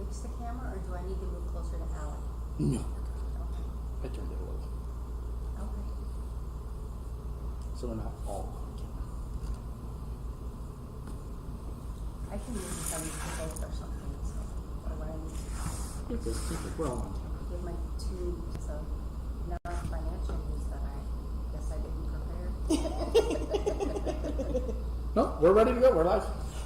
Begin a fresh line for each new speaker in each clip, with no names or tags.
fix the camera, or do I need to move closer to Alec?
No.
Okay.
I turned it a little.
Okay.
So we're not all on camera.
I can use this on the boat or something, so, or what I need to
Keep it. We're all on camera.
give my two, so non-financial news that I guess I didn't prepare.
No, we're ready to go. We're live.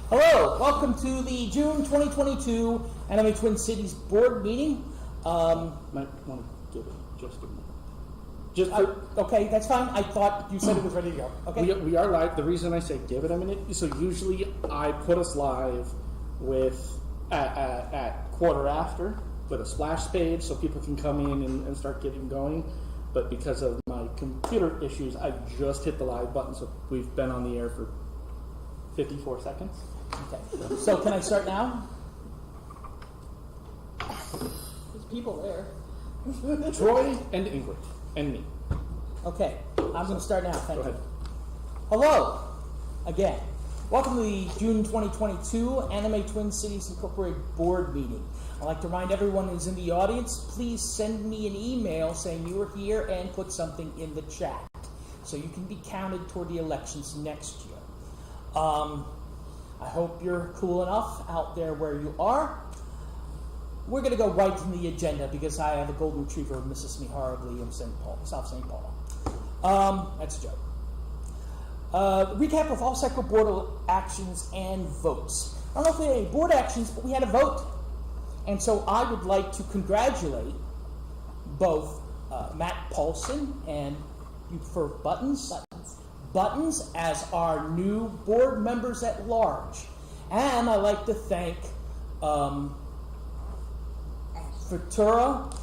Hello, welcome to the June 2022 Anime Twin Cities Board meeting.
Might want to give it just a minute. Just for,
Okay, that's fine. I thought you said it was ready to go. Okay.
we are live. The reason I say give it a minute, so usually I put us live with at quarter after with a splash page so people can come in and start getting going. But because of my computer issues, I just hit the live button, so we've been on the air for 54 seconds.
Okay. So can I start now? There's people there.
Troy and Ingrid and me.
Okay, I'm going to start now. Thank
Go
you.
ahead.
Hello, again. Welcome to the June 2022 Anime Twin Cities Incorporated Board meeting. I'd like to remind everyone who's in the audience, please send me an email saying you were here and put something in the chat so you can be counted toward the elections next year. I hope you're cool enough out there where you are. We're going to go right to the agenda because I have a golden retriever who misses me horribly in South St. Paul. That's a joke. Recap of all separate board actions and votes. I don't know if we had any board actions, but we had a vote. And so I would like to congratulate both Matt Paulson and you prefer Buttons as our new board members at large. And I'd like to thank Futura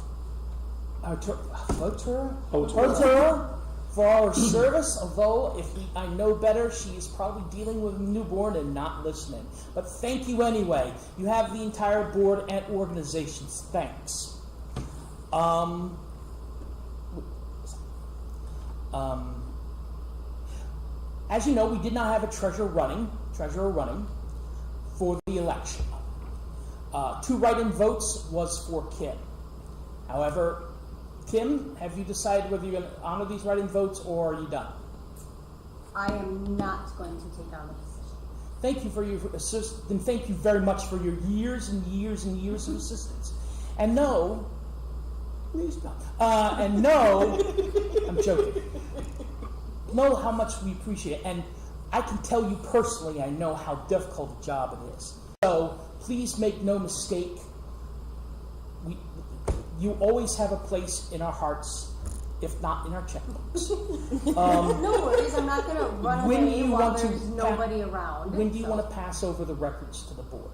for our service, although I know better, she is probably dealing with a newborn and not listening. But thank you anyway. You have the entire board and organization's thanks. As you know, we did not have a treasurer running for the election. 2 write-in votes was for Kim. However, Kim, have you decided whether you're going to honor these write-in votes or are you done?
I am not going to take on the position.
Thank you for your assistance, and thank you very much for your years and years and years of assistance. And no, please don't. And no, I'm joking. Know how much we appreciate it, and I can tell you personally, I know how difficult a job it is. So please make no mistake. You always have a place in our hearts, if not in our checkbooks.
No worries, I'm not going to run away while there's nobody around.
When do you want to pass over the records to the board?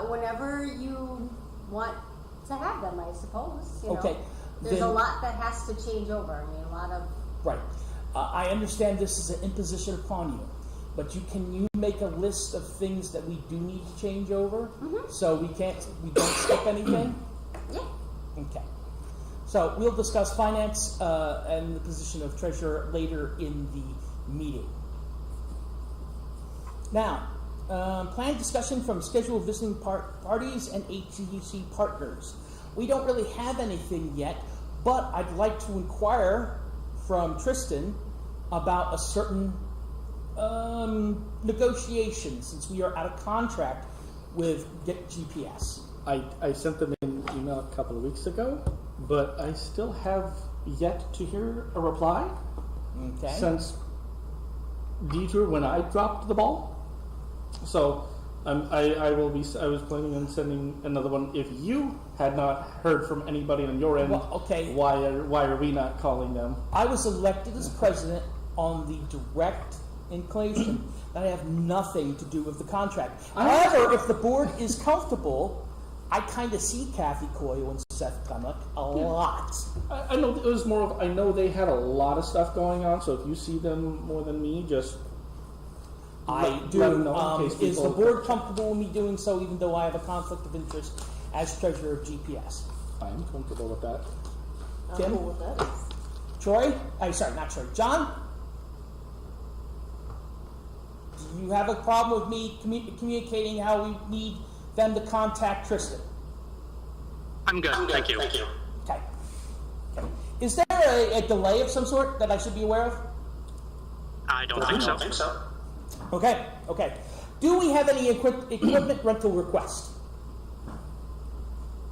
Whenever you want to have them, I suppose. You
Okay.
know, there's a lot that has to change over. I mean, a lot of...
Right. I understand this is an imposition upon you, but can you make a list of things that we do need to change over, so we don't skip anything?
Yeah.
Okay. So we'll discuss finance and the position of treasurer later in the meeting. Now, planned discussion from scheduled visiting parties and ATC partners. We don't really have anything yet, but I'd like to inquire from Tristan about a certain negotiation, since we are out of contract with Get GPS.
I sent them an email a couple of weeks ago, but I still have yet to hear a reply.
Okay.
Since Detour when I dropped the ball. So I was planning on sending another one. If you had not heard from anybody on your end,
Well, okay.
why are we not calling them?
I was elected as president on the direct inclination that I have nothing to do with the contract. However, if the board is comfortable, I kind of see Kathy Coyle and Seth Cummock a lot.
I know it was more of, I know they had a lot of stuff going on, so if you see them more than me, just
let them know in case is the board comfortable with me doing so, even though I have a conflict of interest as treasurer of GPS?
I am comfortable with that.
Kim?
Cool with that.
Troy? Not Troy. John? Do you have a problem with me communicating how we need them to contact Tristan?
I'm good. Thank you.
Okay. Okay. Is there a delay of some sort that I should be aware of?
I don't think so.
Okay. Okay. Do we have any equipment rental requests?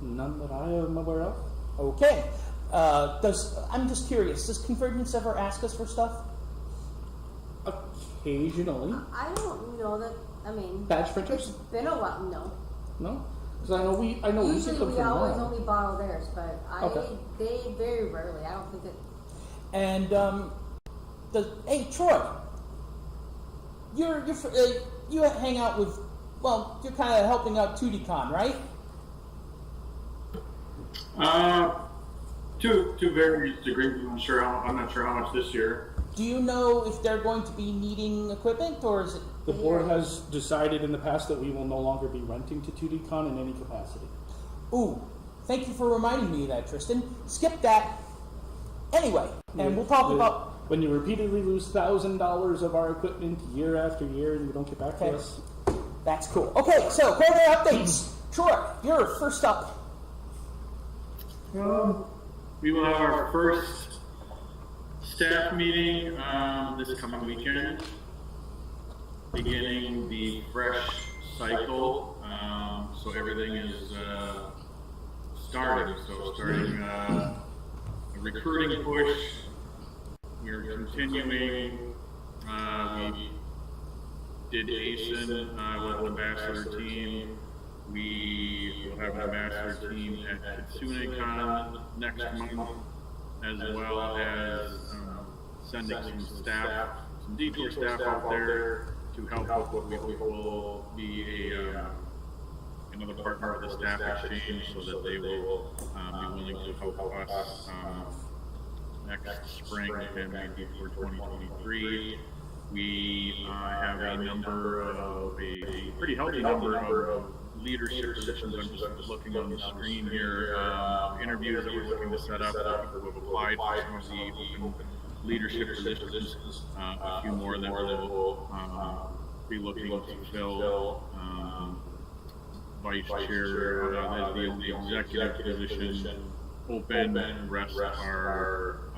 None that I am aware of.
Okay. I'm just curious, does Convergence ever ask us for stuff?
Occasionally.
I don't know that, I mean.
Badge printers?
It's been a while, no.
No? Because I know we
Usually
get them
we
from
always
now.
only borrow theirs, but
Okay.
they very rarely, I don't think that.
And, hey, Troy, you hang out with, well, you're kind of helping out 2DCon, right?
To various degrees. I'm not sure how much this year.
Do you know if they're going to be needing equipment, or is it?
The board has decided in the past that we will no longer be renting to 2DCon in any capacity.
Ooh, thank you for reminding me of that, Tristan. Skip that. Anyway, and we'll talk about.
When you repeatedly lose $1,000 of our equipment year after year and you don't get back to us.
That's cool. Okay, so quarterly updates. Troy, you're first up.
We will have our first staff meeting this coming weekend, beginning the fresh cycle. So everything is starting. So starting a recruiting push. We're continuing. We did ASIN with the ambassador team. We will have an ambassador team at KitsuneCon next month, as well as sending some staff, some detour staff out there to help with what we hope will be another partner of the staff exchange, so that they will be willing to help us next spring and maybe for 2023. We have a pretty healthy number of leadership positions. I'm just looking on the screen here. Interviews that we're looking to set up. People who have applied for some of the open leadership positions. A few more that we'll be looking to fill. Vice chair is the only executive position open. The rest are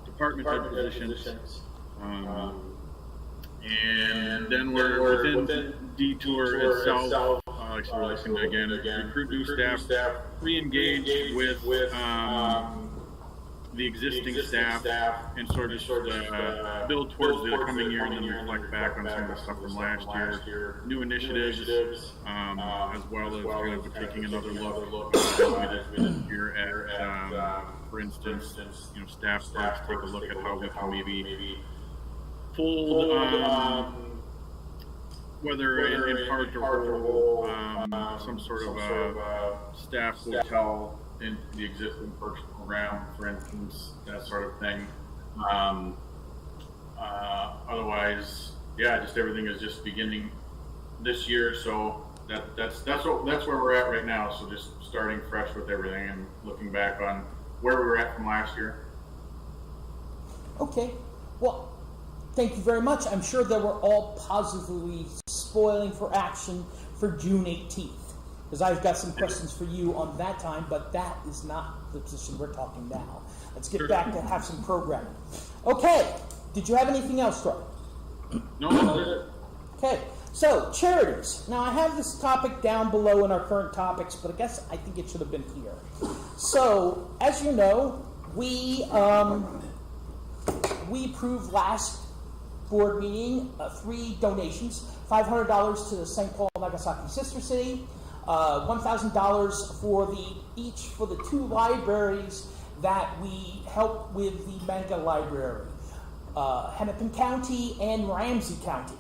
department type positions. And then we're within Detour itself. So we're looking to again recruit new staff, re-engage with the existing staff, and sort of build towards the coming year, and then reflect back on some of the stuff from last year. New initiatives, as well as kind of taking another look here at, for instance, staff starts take a look at how we can maybe fold, whether in part or whole, some sort of staff hotel into the existing first round, for instance, that sort of thing. Otherwise, yeah, just everything is just beginning this year, so that's where we're at right now. So just starting fresh with everything and looking back on where we were at from last year.
Okay, well, thank you very much. I'm sure that we're all positively spoiling for action for June 18th, because I've got some questions for you on that time, but that is not the position we're talking now. Let's get back to have some programming. Okay, did you have anything else, Troy?
No, that's it.
Okay, so charities. Now I have this topic down below in our current topics, but I think it should have been here. So, as you know, we approved last board meeting 3 donations: $500 to the St. Paul Nagasaki Sister City, $1,000 for each for the 2 libraries that we help with the manga library, Hennepin County and Ramsey County.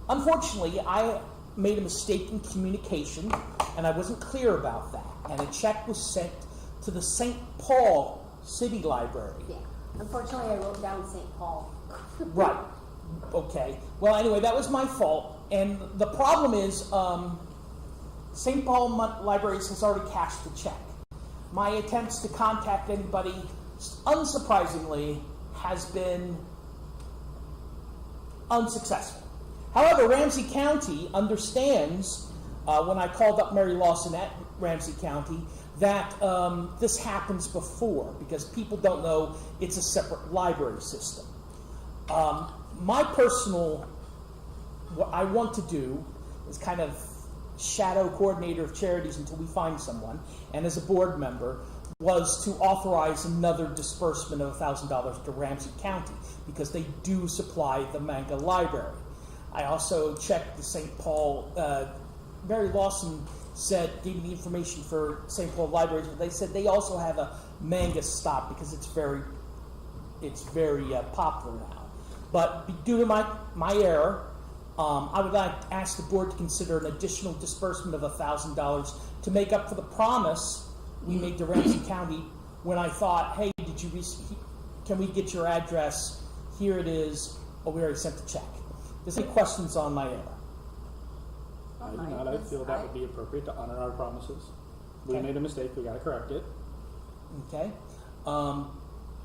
Unfortunately, I made a mistake in communication, and I wasn't clear about that, and a check was sent to the St. Paul City Library.
Yeah, unfortunately I wrote down St. Paul.
Right. Okay. Well, anyway, that was my fault. And the problem is, St. Paul Libraries has already cashed the check. My attempts to contact anybody, unsurprisingly, has been unsuccessful. However, Ramsey County understands when I called up Mary Lawson at Ramsey County, that this happens before, because people don't know it's a separate library system. My personal, what I want to do is kind of shadow coordinator of charities until we find someone, and as a board member, was to authorize another disbursement of $1,000 to Ramsey County, because they do supply the manga library. I also checked the St. Paul, Mary Lawson gave me the information for St. Paul libraries, but they said they also have a manga stop because it's very popular now. But due to my error, I would like to ask the board to consider an additional disbursement of $1,000 to make up for the promise we made to Ramsey County when I thought, hey, can we get your address? Here it is. Oh, we already sent the check. There's any questions on my error?
I do not. I feel that would be appropriate to honor our promises. We made a mistake. We got to correct it.
Okay.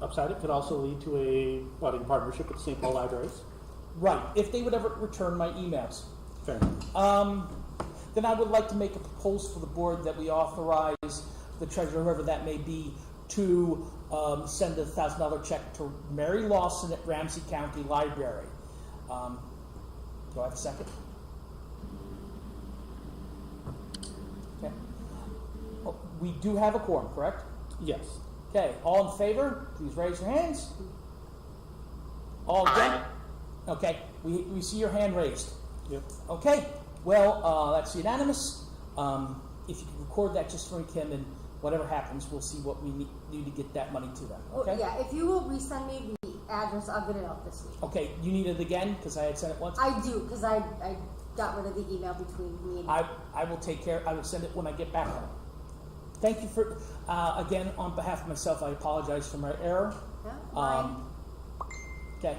Upside, it could also lead to a budding partnership with the St. Paul Libraries.
Right. If they would ever return my emails.
Fair enough.
Then I would like to make a proposal for the board that we authorize the treasurer, whoever that may be, to send a $1,000 check to Mary Lawson at Ramsey County Library. Do I have a second? Okay. Oh, we do have a quorum, correct?
Yes.
Okay. All in favor, please raise your hands. All against? Okay. We see your hand raised.
Yep.
Okay. Well, that's unanimous. If you can record that just for me, Kim, and whatever happens, we'll see what we need to get that money to them. Okay?
Yeah, if you will resend me the address, I'll get it out this week.
Okay, you need it again because I had sent it once?
I do, because I got rid of the email between me and you.
I will take care. I will send it when I get back home. Thank you for, again, on behalf of myself, I apologize for my error.
Yeah, fine.
Okay.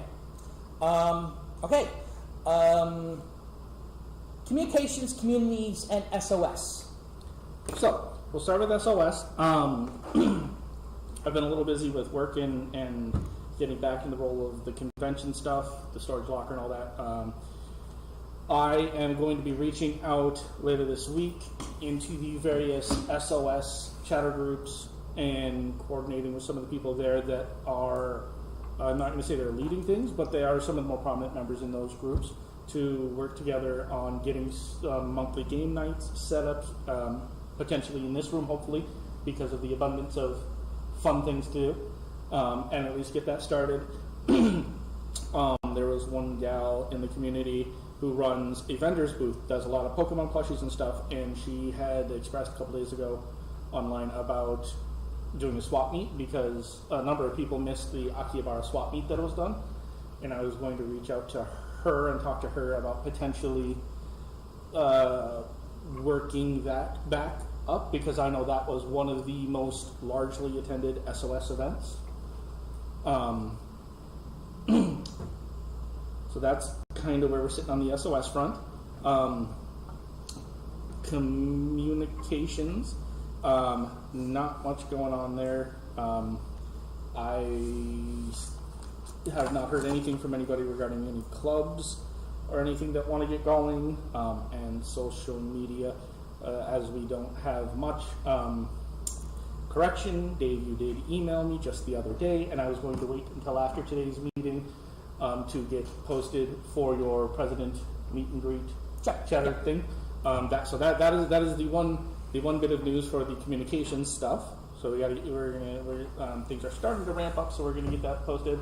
Okay. Communications, communities, and SOS.
So, we'll start with SOS. I've been a little busy with work and getting back in the role of the convention stuff, the storage locker and all that. I am going to be reaching out later this week into the various SOS chatter groups and coordinating with some of the people there that are, I'm not going to say they're leading things, but they are some of the more prominent members in those groups to work together on getting monthly game nights set up, potentially in this room, hopefully, because of the abundance of fun things to do, and at least get that started. There was one gal in the community who runs a vendor's booth, does a lot of Pokemon plushies and stuff, and she had expressed a couple days ago online about doing a swap meet because a number of people missed the Akihabara swap meet that was done, and I was going to reach out to her and talk to her about potentially working that back up, because I know that was one of the most largely attended SOS events. So that's kind of where we're sitting on the SOS front. Communications, not much going on there. I have not heard anything from anybody regarding any clubs or anything that want to get going, and social media, as we don't have much. Correction, Dave, you did email me just the other day, and I was going to wait until after today's meeting to get posted for your president meet and greet chatter thing. That is the one bit of news for the communications stuff. So things are starting to ramp up, so we're gonna get that posted.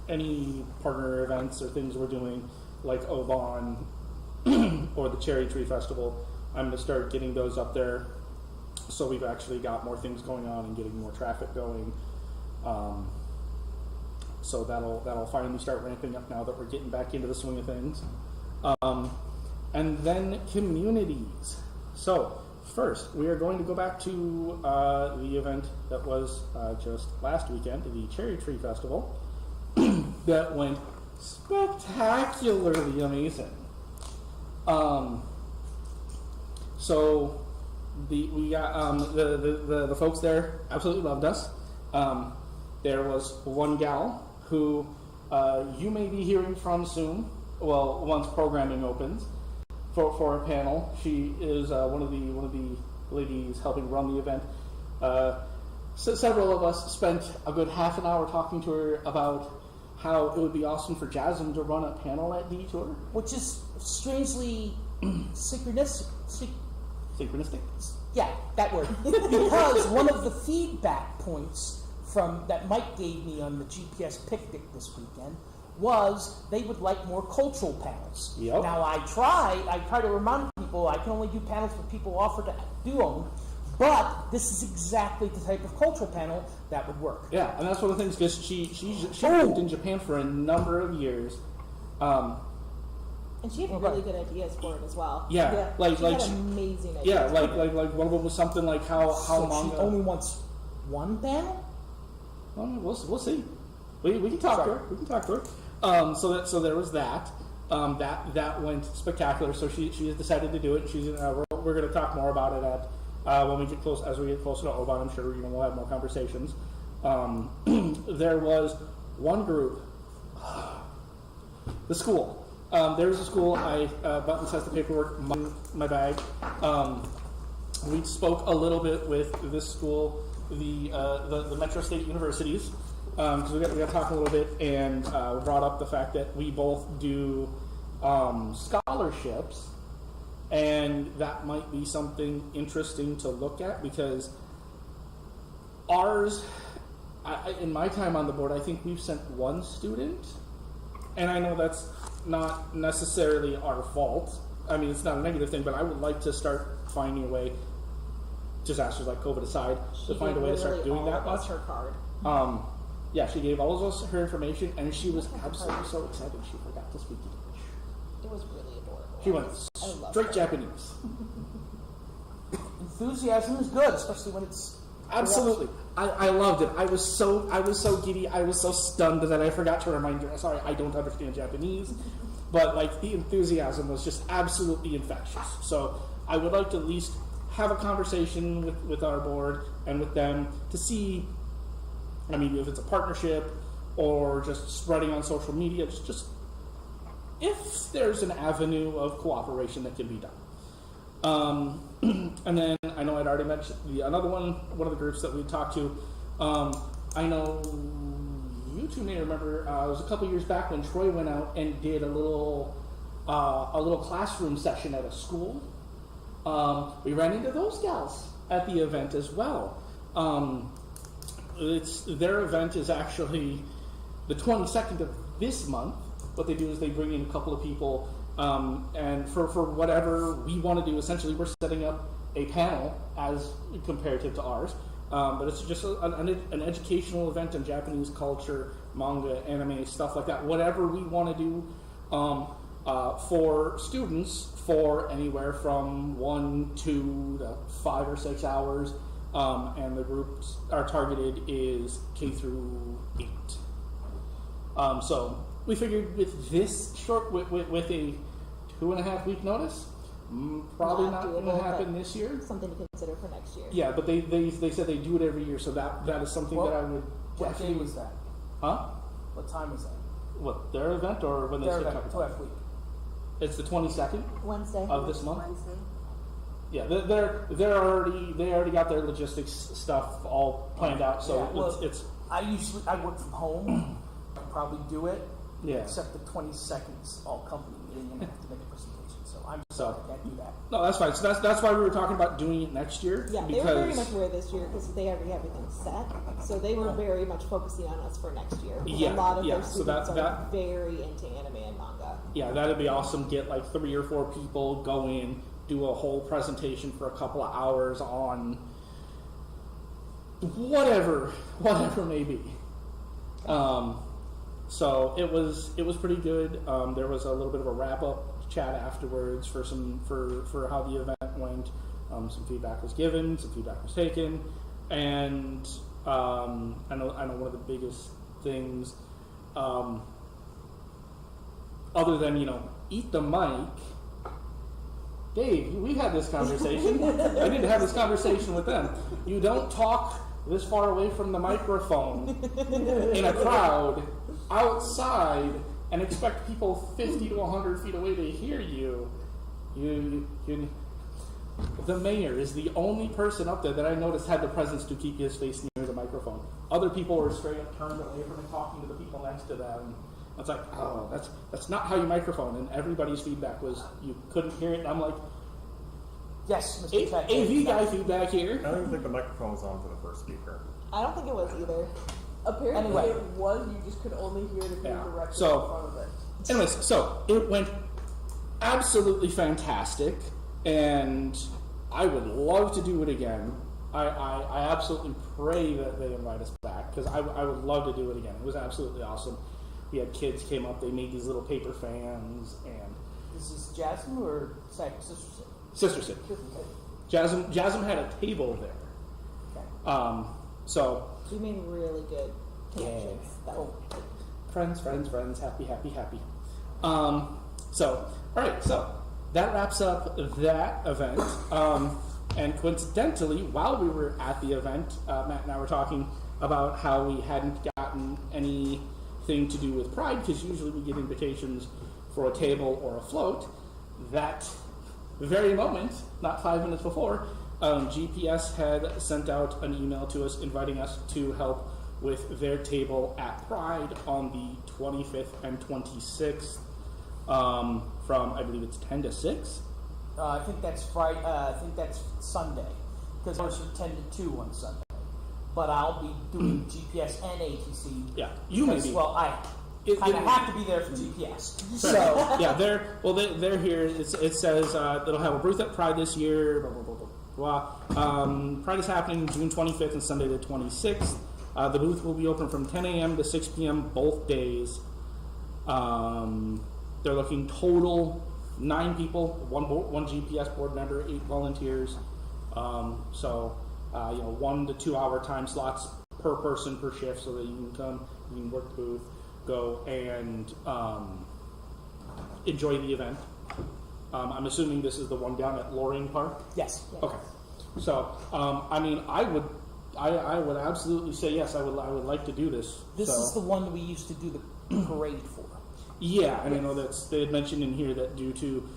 Any partner events or things we're doing, like Oban or the Cherry Tree Festival, I'm gonna start getting those up there. So we've actually got more things going on and getting more traffic going. So that'll finally start ramping up now that we're getting back into the swing of things. And then communities. So first, we are going to go back to the event that was just last weekend, the Cherry Tree Festival, that went spectacularly amazing. So we got the folks there absolutely loved us. There was one gal who you may be hearing from soon. Well, once programming opens, for a panel. She is one of the ladies helping run the event. So several of us spent a good half an hour talking to her about how it would be awesome for Jasmine to run a panel at Detour.
Which is strangely synchronistic.
Synchronistic?
Yeah, that word. Because one of the feedback points that Mike gave me on the GPS picnic this weekend was they would like more cultural panels.
Yep.
Now I try to remind people I can only do panels when people offer to do them, but this is exactly the type of cultural panel that would work.
Yeah, and that's one of the things, because she lived in Japan for a number of years.
And she had really good ideas for it as well.
Yeah,
she had amazing ideas.
Yeah, like one of them was something like how
So
manga.
she only wants one panel?
Well, we'll see. We can talk to her. We can talk to her. So there was that. That went spectacular. So she has decided to do it. We're going to talk more about it when we get close. As we get closer to Oban, I'm sure we'll have more conversations. There was one group, the school. There's a school. Buttons has the paperwork in my bag. We spoke a little bit with this school, the Metro State Universities, because we got to talk a little bit, and brought up the fact that we both do scholarships, and that might be something interesting to look at, because ours, in my time on the board, I think we've sent one student, and I know that's not necessarily our fault. I mean, it's not a negative thing, but I would like to start finding a way, disasters like COVID aside, to find a way to start doing that much.
Her card.
Yeah, she gave all of us her information, and she was absolutely so excited she forgot to speak English.
It was really adorable.
She went
I love
straight
her.
Japanese.
Enthusiasm is good, especially when it's
Absolutely, I loved it. I was so giddy. I was so stunned that I forgot to remind her. Sorry, I don't understand Japanese, but like the enthusiasm was just absolutely infectious. So I would like to at least have a conversation with our board and with them to see. I mean, if it's a partnership or just spreading on social media, just if there's an avenue of cooperation that can be done. And then I know I'd already mentioned another one of the groups that we talked to. I know you two may remember, it was a couple years back when Troy went out and did a little classroom session at a school. We ran into those gals at the event as well. Their event is actually the 22nd of this month. What they do is they bring in a couple of people, and for whatever we want to do, essentially we're setting up a panel as comparative to ours. But it's just an educational event in Japanese culture, manga, anime, stuff like that. Whatever we want to do for students for anywhere from 1, 2 to 5 or 6 hours. And the groups are targeted is K through 8. So we figured with this short, with a 2.5 week notice, probably not going to happen this year.
Something to consider for next year.
Yeah, but they said they do it every year, so that is something that I would.
What day was that?
Huh?
What time was that?
What, their event or when they
Their
said
event, 2.5 week.
It's the 22nd
Wednesday.
of this month.
Wednesday.
Yeah, they already got their logistics stuff all planned out, so
Yeah, well,
it's
I work from home. I could probably do it.
Yeah.
Except the 22nd's all company meeting and I have to make a presentation. So I'm
So-
sorry, I can't do that.
no, that's fine. So that's why we were talking about doing it next year.
Yeah, they
because
were very much aware this year because they already have everything set. So they were very much focusing on us for next year. Because
Yeah,
a lot of
yeah,
their
so
students
that-
are very into anime and manga.
yeah, that'd be awesome. Get like 3 or 4 people go in, do a whole presentation for a couple of hours on whatever may be. So it was pretty good. There was a little bit of a wrap up chat afterwards for how the event went. Some feedback was given, some feedback was taken, and I know one of the biggest things, other than eat the mic. Dave, we had this conversation. I need to have this conversation with them. You don't talk this far away from the microphone in a crowd outside and expect people 50 to 100 feet away to hear you. The mayor is the only person up there that I noticed had the presence to keep his face near the microphone. Other people were straight up turned away from it, talking to the people next to them. It's like, oh, that's not how you microphone. And everybody's feedback was you couldn't hear it. And I'm like,
Yes, Mr. Tech.
AV guy feedback here.
I don't even think the microphone was on for the first speaker.
I don't think it was either.
Apparently
Anyway.
it was, you just could only hear it if you
Yeah.
were directly
So-
in front of it.
Anyways, so it went absolutely fantastic, and I would love to do it again. I absolutely pray that they invite us back because I would love to do it again. It was absolutely awesome. We had kids came up, they made these little paper fans, and
This is Jasmine or Sister City?
Sister City. Jasmine had a table there.
Okay.
So
We made really good connections. That
Cool.
friends, happy. So, all right, so that wraps up that event. And coincidentally, while we were at the event, Matt and I were talking about how we hadn't gotten anything to do with Pride, because usually we get invitations for a table or a float. That very moment, not 5 minutes before, GPS had sent out an email to us inviting us to help with their table at Pride on the 25th and 26th, from I believe it's 10 to 6.
I think that's Friday. I think that's Sunday, because ours are 10 to 2 on Sunday. But I'll be doing GPS and ATC.
Yeah, you may
because,
be.
Well, I
It-
kind of
it-
have to be there for GPS.
So
So
yeah, they're here. It says they'll have a booth at Pride this year. Blah blah blah blah blah. Pride is happening June 25th and Sunday the 26th. The booth will be open from 10 a.m. to 6 p.m. both days. They're looking total 9 people, one GPS board member, 8 volunteers. So 1 to 2 hour time slots per person per shift, so that you can come, you can work the booth, go and enjoy the event. I'm assuming this is the one down at Loring Park.
yes,
Okay, so I mean, I would absolutely say yes. I would like to do this.
this
so.
is the one that we used to do the parade for.
Yeah, and I know that they had mentioned in here that due to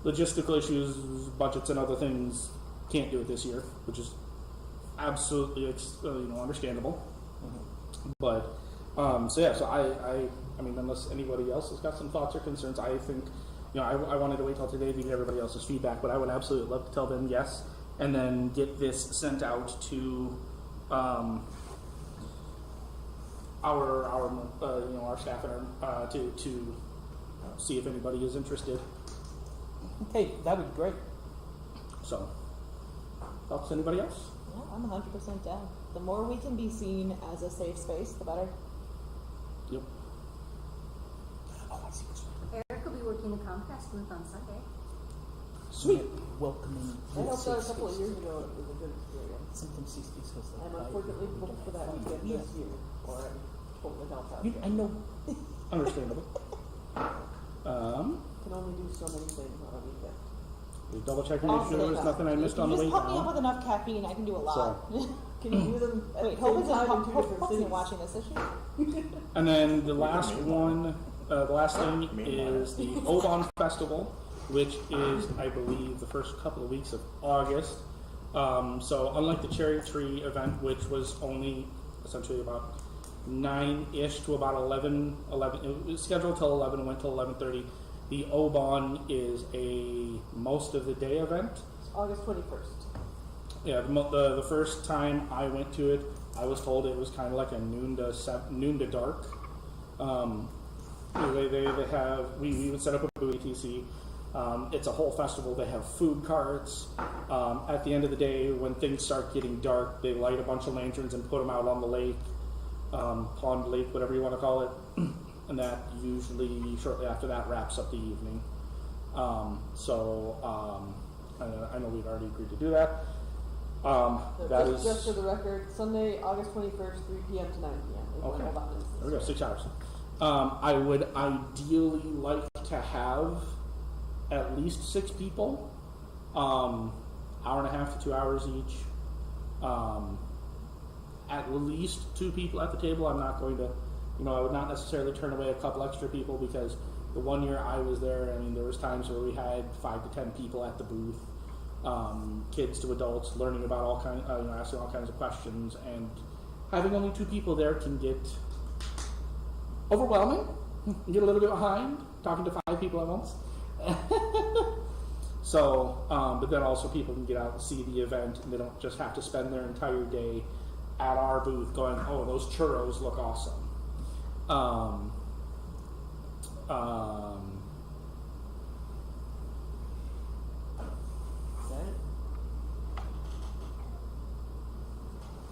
logistical issues, budgets, and other things, can't do it this year, which is absolutely understandable. But so yeah, so I mean, unless anybody else has got some thoughts or concerns, I think I wanted to wait till today to get everybody else's feedback, but I would absolutely love to tell them yes, and then get this sent out to our staff and to see if anybody is interested.
Okay, that would be great.
So, thoughts? Anybody else?
Yeah, I'm 100% down. The more we can be seen as a safe space, the better.
Yep.
Oh, I see.
Eric will be working the Comcast booth on Sunday.
Sweet. Welcoming.
I helped out a
safe
couple of
space.
years ago. It was a good experience.
Something sees these goes like
I'm unfortunately booked for that weekend this year, or I'm totally helped out.
I know.
Understandable.
Can only do so many things on a weekend.
We double check to
I'll
make sure
say
there was
that.
nothing I missed on the
You
way
just pump me up
down.
with enough caffeine, I can do a lot.
Can you do them at
Wait,
the
Hope
same
isn't,
time in two
Hope
different
isn't
cities?
watching this, is she?
And then the last one, the last thing is the Obon Festival, which is, I believe, the first couple of weeks of August. So unlike the Cherry Tree event, which was only essentially about 9-ish to about 11, it was scheduled till 11 and went till 11:30. The Obon is a most of the day event.
August 21st.
Yeah, the first time I went to it, I was told it was kind of like a noon to dark. They have we would set up a booth ATC. It's a whole festival. They have food carts. At the end of the day, when things start getting dark, they light a bunch of lanterns and put them out on the lake, pond, lake, whatever you want to call it. And that usually shortly after that wraps up the evening. I know we've already agreed to do that. That is
Just for the record, Sunday, August 21st, 3 p.m. to 9 p.m. is when
Okay.
Obon is.
There we go, 6 hours. I would ideally like to have at least 6 people, hour and a half to 2 hours each. At least 2 people at the table. I'm not going to, I would not necessarily turn away a couple extra people because The one year I was there, I mean, there was times where we had 5 to 10 people at the booth, kids to adults, learning about all kinds, asking all kinds of questions, and having only 2 people there can get overwhelming. You get a little bit behind talking to 5 people at once. So, but then also people can get out and see the event, and they don't just have to spend their entire day at our booth going, "Oh, those churros look awesome."
Is that it?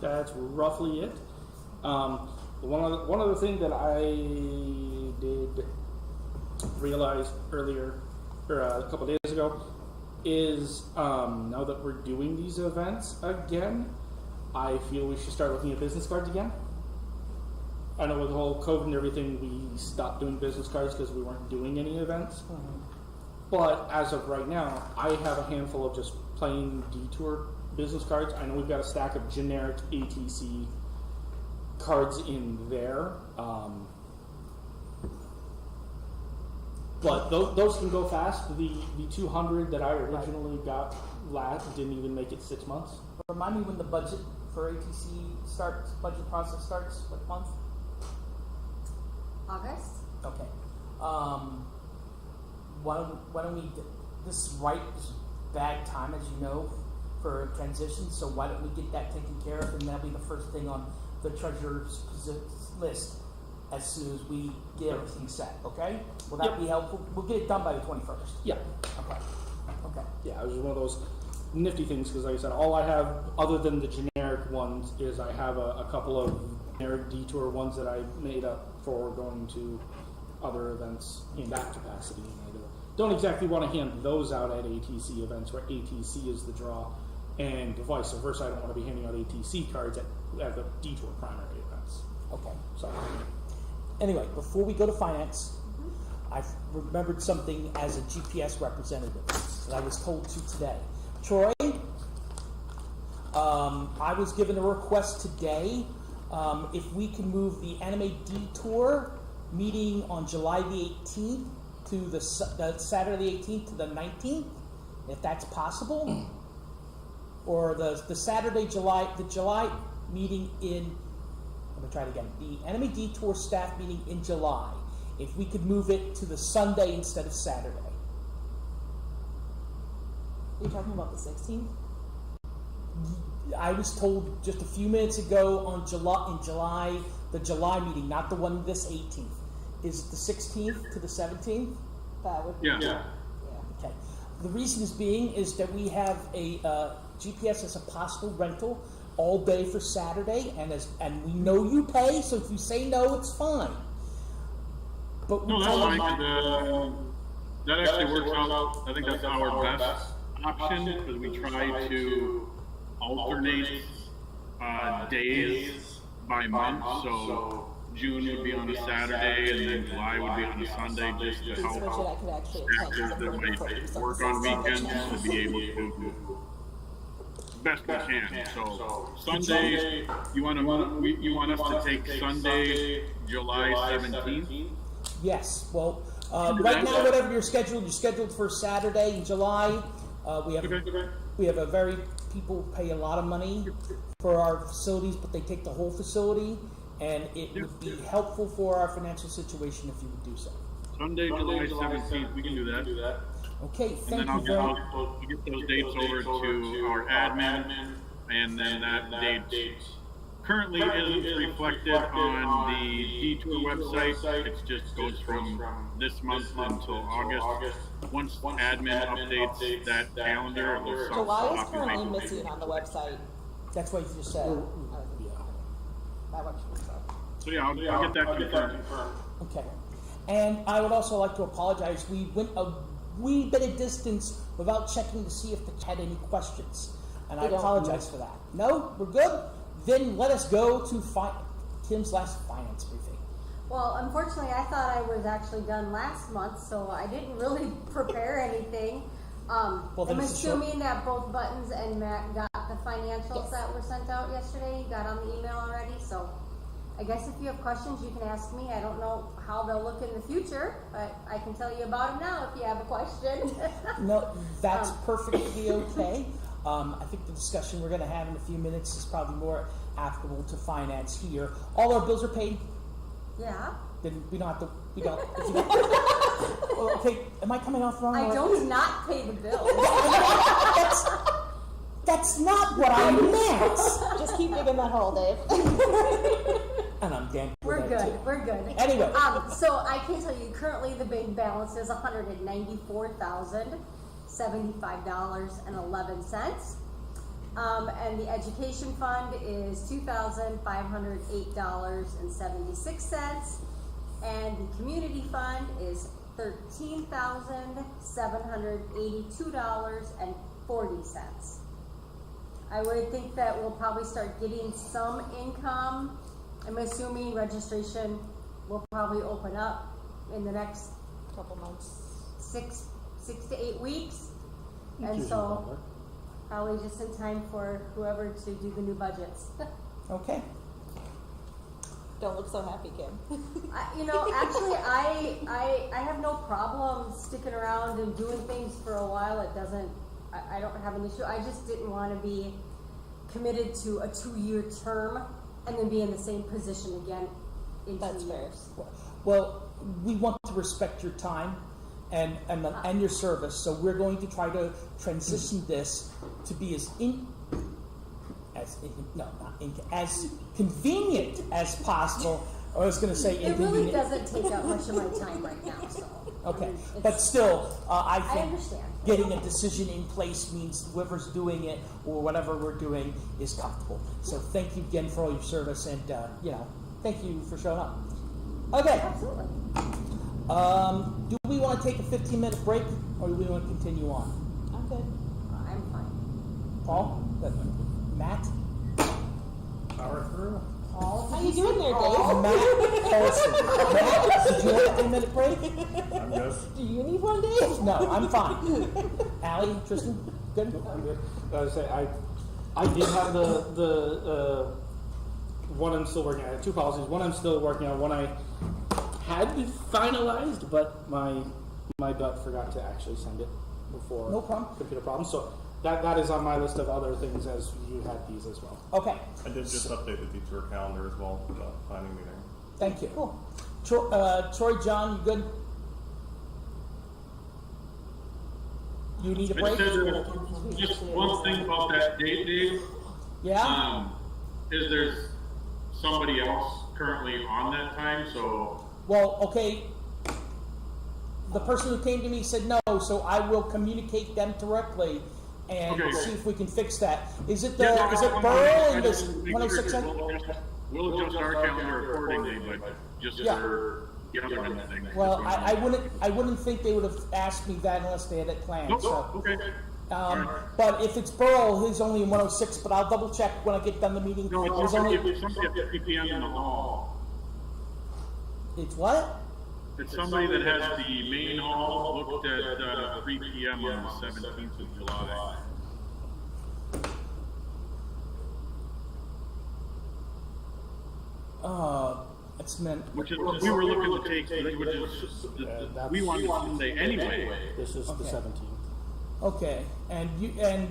That's roughly it. One other thing that I did realize earlier, or a couple days ago, is now that we're doing these events again, I feel we should start looking at business cards again. I know with the whole COVID and everything, we stopped doing business cards because we weren't doing any events. But as of right now, I have a handful of just plain detour business cards. I know we've got a stack of generic ATC cards in there. But those can go fast. The 200 that I originally got last didn't even make it 6 months.
Remind me when the budget for ATC starts, budget process starts, what month?
August?
Okay. Why don't we, this is right, this is bad time, as you know, for transition, so why don't we get that taken care of, and that'll be the first thing on the treasurer's list as soon as we get everything set, okay? Will that be helpful? We'll get it done by the 21st.
Yeah.
Okay. Okay.
Yeah, it was one of those nifty things because, like I said, all I have other than the generic ones is I have a couple of generic detour ones that I made up for going to other events in that capacity. And I don't exactly want to hand those out at ATC events where ATC is the draw, and vice versa. I don't want to be handing out ATC cards at the detour primary events.
Okay.
So,
Anyway, before we go to finance, I've remembered something as a GPS representative that I was told to today. Troy, I was given a request today if we can move the Anime Detour meeting on July the 18th to the Saturday the 18th to the 19th, if that's possible, or the Saturday July meeting in. I'm gonna try it again. The Anime Detour staff meeting in July. If we could move it to the Sunday instead of Saturday.
You're talking about the 16th?
I was told just a few minutes ago on the July meeting, not the one this 18th. Is it the 16th to the 17th?
That would be.
Yeah.
Okay. The reason is that we have a GPS as a possible rental all day for Saturday, and we know you pay, so if you say no, it's fine. But
No, that's fine. That actually works out. I think that's our best option because we try to alternate days by month. So June would be on a Saturday, and then July would be on a Sunday, just to help
Switch it, I could actually attend
actors
as a
that
board
might
for
work on weekends to be able to best we can. So Sunday, you want us to take Sunday, July 17th?
yes, well, right now, whatever you're scheduled for Saturday in July. We have a very, people pay a lot of money for our facilities, but they take the whole facility, and it would be helpful for our financial situation if you would do so.
Sunday, July 17th, we can do that.
Okay,
And
thank
then
you very much.
I'll get those dates over to our admin, and then that date currently isn't reflected on the detour website. It just goes from this month until August. Once admin updates that calendar, it will
July is
self-populate.
currently missing on the website.
That's what you just said.
That works for me.
So yeah, I'll get that confirmed.
Okay. And I would also like to apologize. We went a wee bit of distance without checking to see if they had any questions. And I apologize for that. No? We're good? Then let us go to Tim's last finance briefing.
Well, unfortunately, I thought I was actually done last month, so I didn't really prepare anything.
Well, then
I'm
it's a short-
assuming that both Buttons and Matt got the financials that were sent out yesterday. You got on the email already, so I guess if you have questions, you can ask me. I don't know how they'll look in the future, but I can tell you about them now if you have a question.
No, that's perfectly okay. I think the discussion we're going to have in a few minutes is probably more applicable to finance here. All our bills are paid.
Yeah.
Then we don't have to. We don't. Well, okay, am I coming off wrong?
I don't not pay the bills.
That's not what I meant.
Just keep digging that hole, Dave.
And I'm damn.
We're
that
good.
too.
We're good.
Anyway.
So I can tell you currently the big balance is $194,075.11. And the education fund is $2,508.76. And the community fund is $13,782.40. I would think that we'll probably start getting some income. I'm assuming registration will probably open up in the next
Couple months.
6 to 8 weeks. And
Usually
so
longer.
probably just in time for whoever to do the new budgets.
Okay.
Don't look so happy, Kim.
Actually, I have no problem sticking around and doing things for a while. It doesn't, I don't have an issue. I just didn't want to be committed to a 2-year term and then be in the same position again in
That's
2
fair.
years.
Well, we want to respect your time and your service, so we're going to try to transition this to be as convenient as possible. I was going to say
It really
inconvenient.
doesn't take up much of my time right now, so.
Okay,
I mean,
but still, I
I
think
understand.
getting a decision in place means whoever's doing it or whatever we're doing is comfortable. So thank you again for all your service, and thank you for showing up. Okay,
Absolutely.
do we want to take a 15-minute break, or do we want to continue on?
I'm good.
I'm fine.
Paul, Matt,
Power through.
Paul,
How you doing there, Dave?
Matt Olson. Matt, did you want a 10-minute break?
I'm good.
Do you need one, Dave?
No, I'm fine. Allie, Tristan, good.
I'm good. I did have the one I'm still working on. I have 2 policies. One I'm still working on. One I had finalized, but my gut forgot to actually send it before.
No problem.
Computer problems. So that is on my list of other things as you had these as well.
Okay,
I did just update the detour calendar as well for the planning meeting.
thank you. Cool. Troy, John, you good? You need a
I
break?
just said, just one thing about that date, Dave.
Yeah?
Is there's somebody else currently on that time, so
Well, okay. The person who came to me said no, so I will communicate them directly and
Okay.
see if we can fix that. Is it
Yeah,
is it Burl and this 106?
We'll adjust our calendar accordingly, but just
Yeah.
for the other thing.
Well, I wouldn't think they would have asked me that unless they had it planned.
Nope,
So,
okay.
but if it's Burl, he's only in 106. But I'll double check when I get done the meeting.
No,
There's
it's
only
somebody at 3 p.m. in the hall.
it's what?
It's somebody that has the main hall booked at 3 p.m. on the 17th of July.
It's meant.
Which is what we were looking to take, which is, we wanted to say anyway.
This is the
Okay.
17th.
Okay, and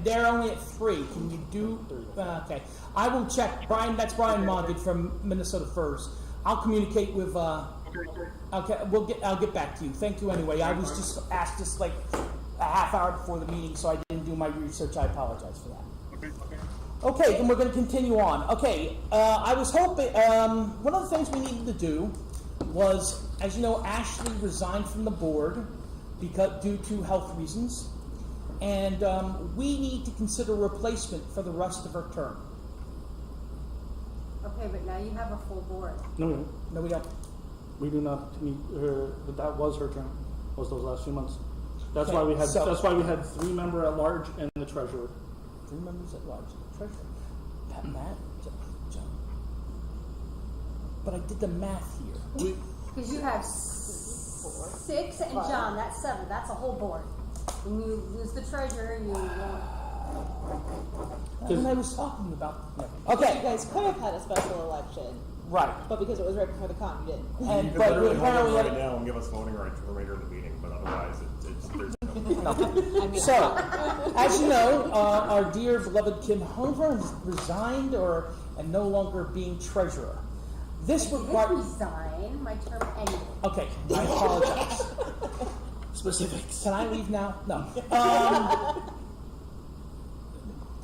they're only at 3. Can you do? Okay, I will check. Brian, that's Brian Mongan from Minnesota First. I'll communicate with. Okay, I'll get back to you. Thank you anyway. I was just asked this like a half hour before the meeting, so I didn't do my research. I apologize for that. Okay, then we're going to continue on. Okay, I was hoping, one of the things we needed to do was, as you know, Ashley resigned from the board due to health reasons, and we need to consider a replacement for the rest of her term.
Okay, but now you have a full board.
No, we don't.
No, we don't.
We do not meet her. But that was her term. Was those last few months? That's
Okay,
why we had.
so-
That's why we had 3 member at large and the treasurer.
3 members at large, treasurer, Matt, John. But I did the math here.
Because you have 6 and John, that's 7. That's a whole board. When you lose the treasurer, you won't.
And I was talking about.
You
Okay,
guys could have had a special election
Right.
But because it was right before the con, you didn't.
And,
You could
but
literally hold
apparently,
it right now and give us voting rights for the remainder of the meeting, but otherwise, there's no.
so, as you know, our dear beloved Kim Hover has resigned and no longer being treasurer. This
I didn't
requires.
resign my term anyway.
Okay, I apologize.
Specifics.
Can I leave now? No.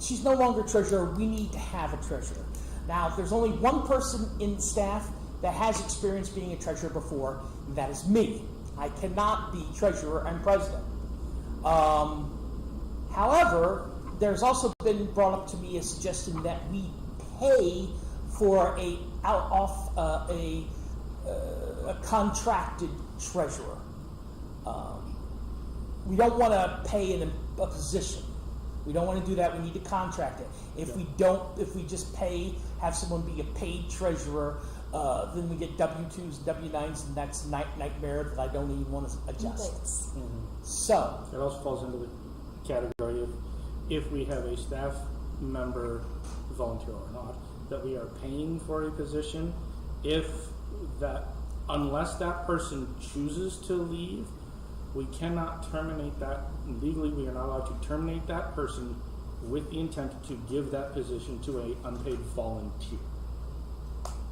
She's no longer treasurer. We need to have a treasurer. Now, there's only one person in staff that has experience being a treasurer before, and that is me. I cannot be treasurer and president. However, there's also been brought up to me a suggestion that we pay for a contracted treasurer. We don't want to pay in a position. We don't want to do that. We need to contract it. If we just have someone be a paid treasurer, then we get W-2s, W-9s, and that's a nightmare that I don't even want to adjust. So,
It also falls into the category of if we have a staff member, volunteer or not, that we are paying for a position, unless that person chooses to leave, we cannot terminate that. Legally, we are not allowed to terminate that person with the intent to give that position to a unpaid volunteer.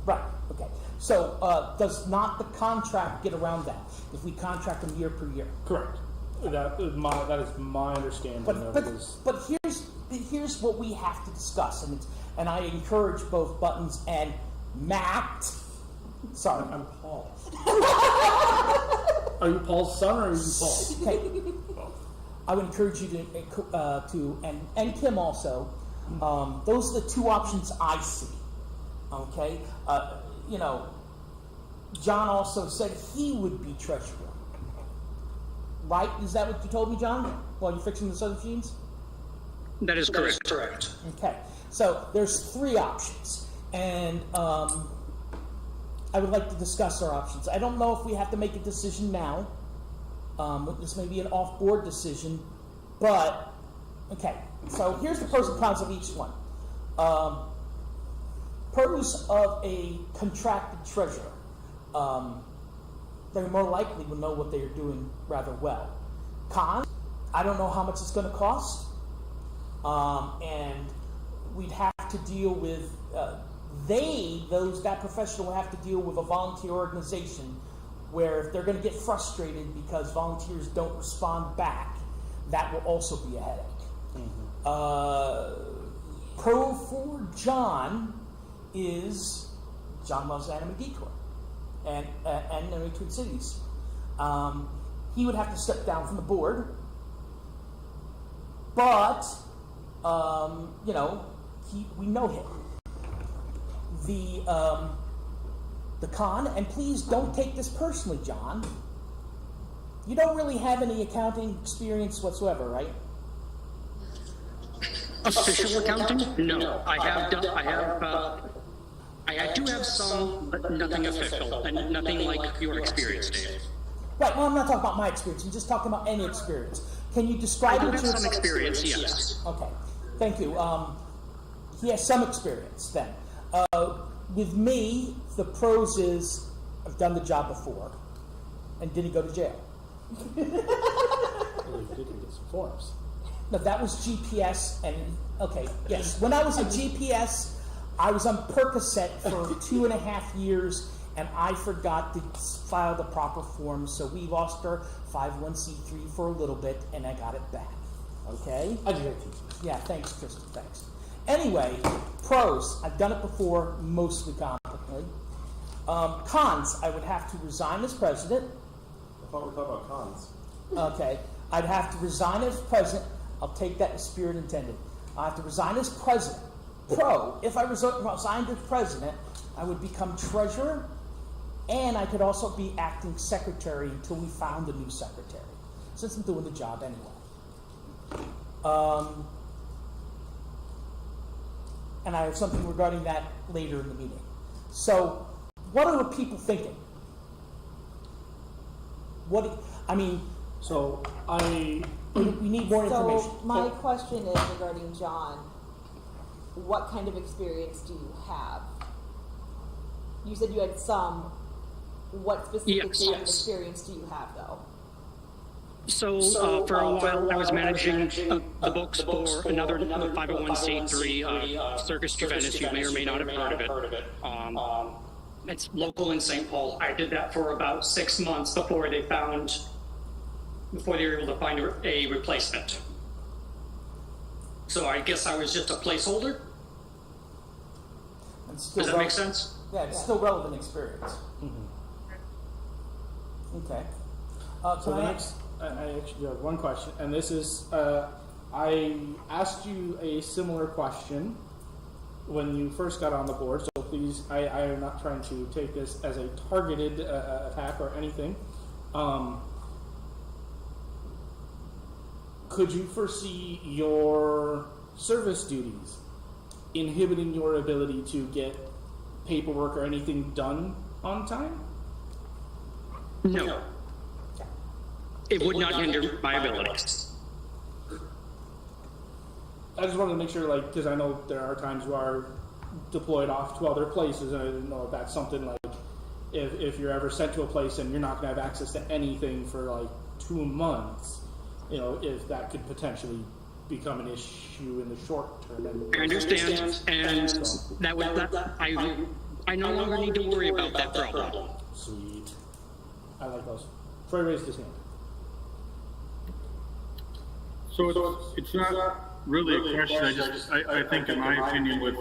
right, okay. So, does not the contract get around that? If we contract them year per year?
Correct. That is my understanding of this.
But here's what we have to discuss, and I encourage both Buttons and Matt. Sorry,
I'm Paul.
Are you Paul's son or are you Paul?
okay. I would encourage you to and Kim also. Those are the two options I see. Okay, John also said he would be treasurer. Right? Is that what you told me, John? While you're fixing the soda machines?
That is correct.
Okay, so there's three options, and I would like to discuss our options. I don't know if we have to make a decision now. This may be an off-board decision, but okay. So here's the pros and cons of each one. Pros of a contracted treasurer. They more likely will know what they are doing rather well. Cons, I don't know how much it's going to cost, and we'd have to deal with that professional will have to deal with a volunteer organization where if they're going to get frustrated because volunteers don't respond back, that will also be a headache. Pro for John is John loves Anime Detour and Anime Twin Cities. He would have to step down from the board, but we know him. The con, and please don't take this personally, John. You don't really have any accounting experience whatsoever, right?
Official accounting? No, I do have some, but nothing official, and nothing like your experience, Dave.
Right, well, I'm not talking about my experience. I'm just talking about any experience. Can you describe
I do
what
have
your
some experience, yes.
Okay, thank you. He has some experience then. With me, the pros is I've done the job before and didn't go to jail.
Well, you did get some forms.
No, that was GPS and, okay, yes. When I was at GPS, I was on Percocet for 2.5 years and I forgot to file the proper forms, so we lost our 501c3 for a little bit and I got it back. Okay?
I did it.
Yeah, thanks, Kristen, thanks. Anyway, pros, I've done it before, mostly competently. Cons, I would have to resign as president.
I thought we were talking about cons.
Okay, I'd have to resign as president. I'll take that in spirit intended. I have to resign as president. Pro, if I resigned as president, I would become treasurer, and I could also be acting secretary until we found a new secretary, since I'm doing the job anyway. And I have something regarding that later in the meeting. So, what are the people thinking? We need more information.
So my question is regarding John. What kind of experience do you have? You said you had some. What specific
Yes.
data experience do you have, though?
So for a while, I was managing the books for another 501c3, Circus Juventus. You may or may not have heard of it. It's local in St. Paul. I did that for about 6 months before they were able to find a replacement. So I guess I was just a placeholder.
And still
Does that make sense?
Yeah, it's still relevant experience. Okay.
So the next, I actually do have one question, and this is, I asked you a similar question when you first got on the board, so please, I am not trying to take this as a targeted attack or anything. Could you foresee your service duties inhibiting your ability to get paperwork or anything done on time?
No. It would not hinder my abilities.
I just wanted to make sure, like, because I know there are times you are deployed off to other places, and I didn't know if that's something like, if you're ever sent to a place and you're not going to have access to anything for like 2 months, you know, if that could potentially become an issue in the short term.
I understand, and I no longer need to worry about that problem.
Sweet. I like those. Troy raised his hand.
So it's not really a question. I think, in my opinion, with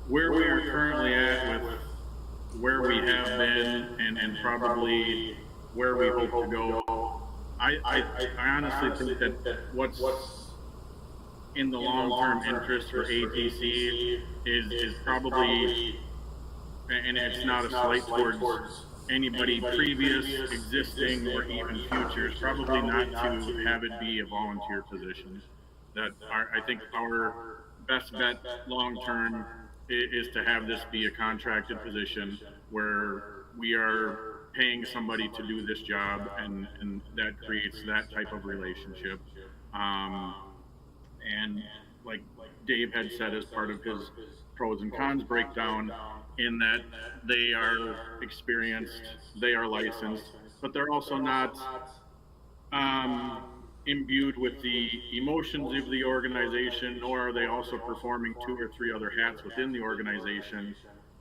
where we are currently at, with where we have been, and probably where we hope to go, I honestly think that what's in the long-term interest for ATC is probably, and it's not a slight towards anybody previous, existing, or even future, is probably not to have it be a volunteer position. I think our best bet long-term is to have this be a contracted position where we are paying somebody to do this job, and that creates that type of relationship. And like Dave had said as part of his pros and cons breakdown, in that they are experienced, they are licensed, but they're also not imbued with the emotions of the organization, nor are they also performing 2 or 3 other hats within the organization.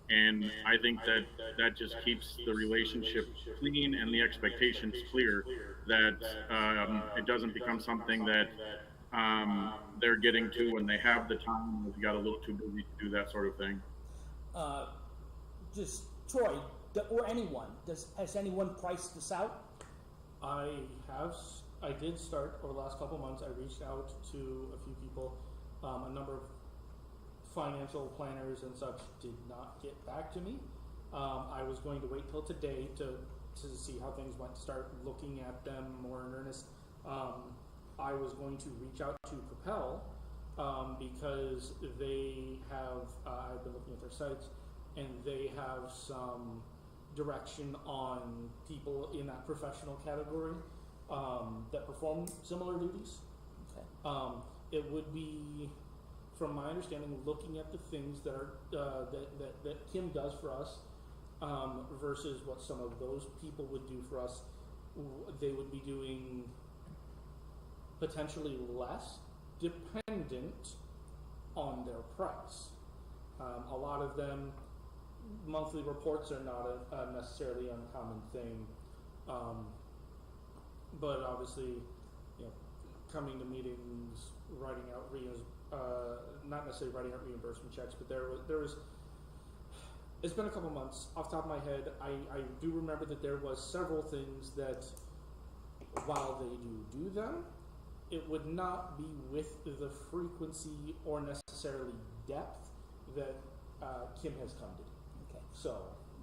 And I think that just keeps the relationship clean and the expectations clear, that it doesn't become something that they're getting to when they have the time, they got a little too busy to do that sort of thing.
Just Troy, or anyone, has anyone priced this out?
I did start over the last couple months. I reached out to a few people. A number of financial planners and such did not get back to me. I was going to wait till today to see how things went, to start looking at them more in earnest. I was going to reach out to Propel because they have, I've been looking at their sites, and they have some direction on people in that professional category that perform similar duties.
Okay.
It would be, from my understanding, looking at the things that are that Kim does for us versus what some of those people would do for us. They would be doing potentially less, dependent on their price. A lot of them, monthly reports are not a necessarily uncommon thing, but obviously, you know, coming to meetings, writing out not necessarily writing out reimbursement checks, but there was. It's been a couple months. Off the top of my head, I do remember that there was several things that, while they do them, it would not be with the frequency or necessarily depth that Kim has come to do.
Okay.
So,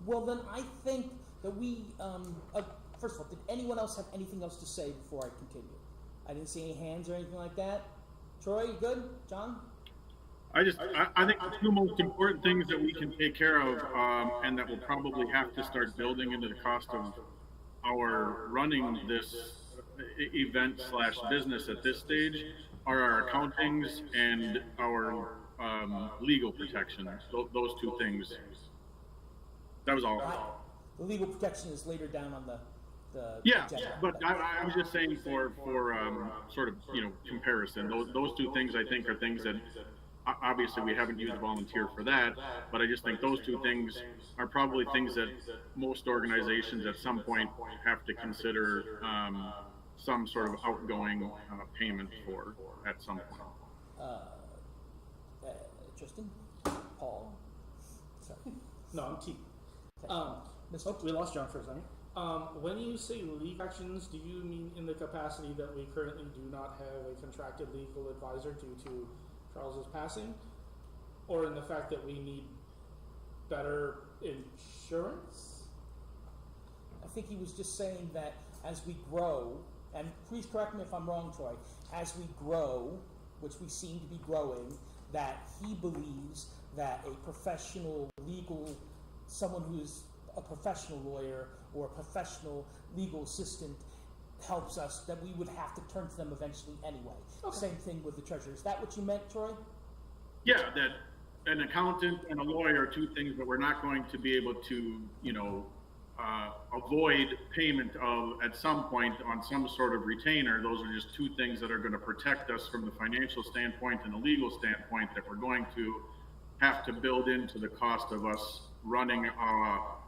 Well, then I think that we, first of all, did anyone else have anything else to say before I continue? I didn't see any hands or anything like that. Troy, you good? John?
I think the 2 most important things that we can take care of, and that will probably have to start building into the cost of our running this event / business at this stage, are our accountings and our legal protection. Those 2 things. That was all.
Right. The legal protection is later down on the
Yeah,
agenda.
but I was just saying for sort of, comparison, those two things I think are things that obviously we haven't used volunteer for that, but I just think those two things are probably things that most organizations at some point have to consider some sort of outgoing payment for at some point.
Tristan? Paul? Sorry.
No, I'm T.
Mr.
Oh, we lost John for a second. When you say legal actions, do you mean in the capacity that we currently do not have a contracted legal advisor due to Charles's passing? Or in the fact that we need better insurance?
I think he was just saying that as we grow, and please correct me if I'm wrong, Troy, as we grow, which we seem to be growing, that he believes that a professional legal, someone who's a professional lawyer or a professional legal assistant helps us, that we would have to turn to them eventually anyway. Okay. Same thing with the treasurer. Is that what you meant, Troy?
Yeah, that an accountant and a lawyer are two things that we're not going to be able to, avoid payment of at some point on some sort of retainer. Those are just two things that are going to protect us from the financial standpoint and the legal standpoint that we're going to have to build into the cost of us running,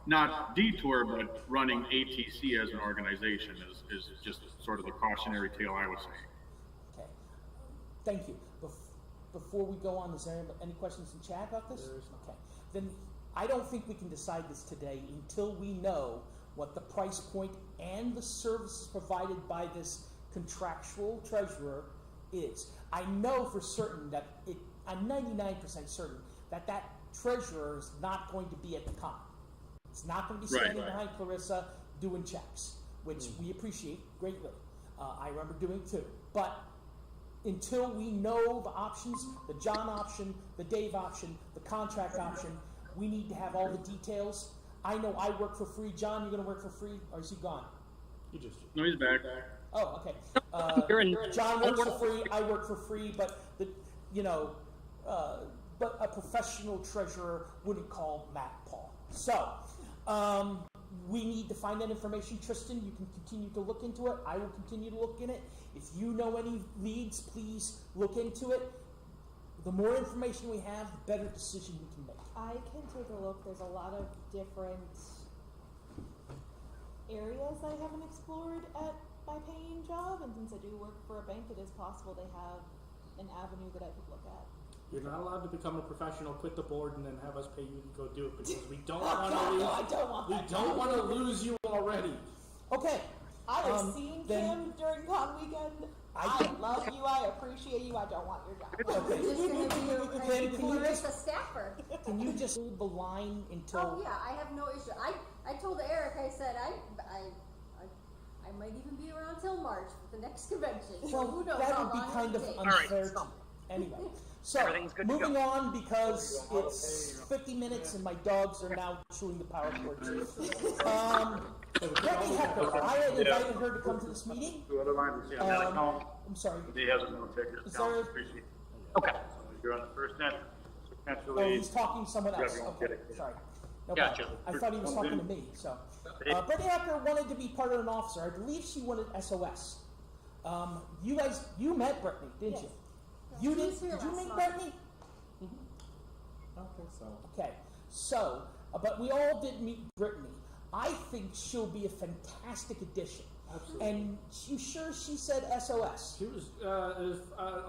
not Detour, but running ATC as an organization is just sort of the cautionary tale I would say.
Okay. Thank you. Before we go on, is there any questions in chat about this?
There is.
Okay. Then I don't think we can decide this today until we know what the price point and the services provided by this contractual treasurer is. I know for certain that I'm 99% certain that treasurer is not going to be at the con. It's not going to be standing behind Clarissa doing checks, which we appreciate greatly. I remember doing too. But until we know the options, the John option, the Dave option, the contract option, we need to have all the details. I know I work for free. John, you're going to work for free, or is he gone?
You just.
No, he's back.
Oh, okay.
John
works for free. I work for free, but but a professional treasurer wouldn't call Matt Paul. So we need to find that information. Tristan, you can continue to look into it. I will continue to look in it. If you know any leads, please look into it. The more information we have, the better decision we can make.
I can take a look. There's a lot of different areas I haven't explored at my paying job, and since I do work for a bank, it is possible they have an avenue that I could look at.
You're not allowed to become a professional, quit the board, and then have us pay you to go do it because we don't
Oh,
want to
God,
lose.
no, I don't want that.
We don't want to lose you already.
Okay.
I have seen
then-
Kim during con weekend. I love you. I appreciate you. I don't want your job.
Okay.
Just gonna be a
Can you just-
Clarissa staffer.
Can you just hold the line until?
Oh yeah, I have no issue. I told Eric, I said I might even be around till March for the next convention. So
Well,
who knows
that
how
would be
long
kind of
it'll take.
unfair. Anyway, so
Everything's good to
moving
go.
on because it's 50 minutes and my dogs are now chewing the power cords. Brittany Hecker, I had invited her to come to this meeting.
Two other lines, yeah, that account,
I'm sorry.
he hasn't been taken
Is
account,
there-
appreciate.
Okay.
So you're on the first net, so
Oh,
potentially,
he's talking to someone else.
Yeah, we won't
Okay,
get it.
sorry. No
Gotcha.
problem. I thought he was talking to me. So, Brittany Hecker wanted to be part of an officer. I believe she wanted SOS. You met Brittany, didn't you? You
She
did.
was here
Did you
last
meet
month.
Brittany?
I don't think so.
Okay, so, but we all did meet Brittany. I think she'll be a fantastic addition.
Absolutely.
And you sure she said SOS?
She was,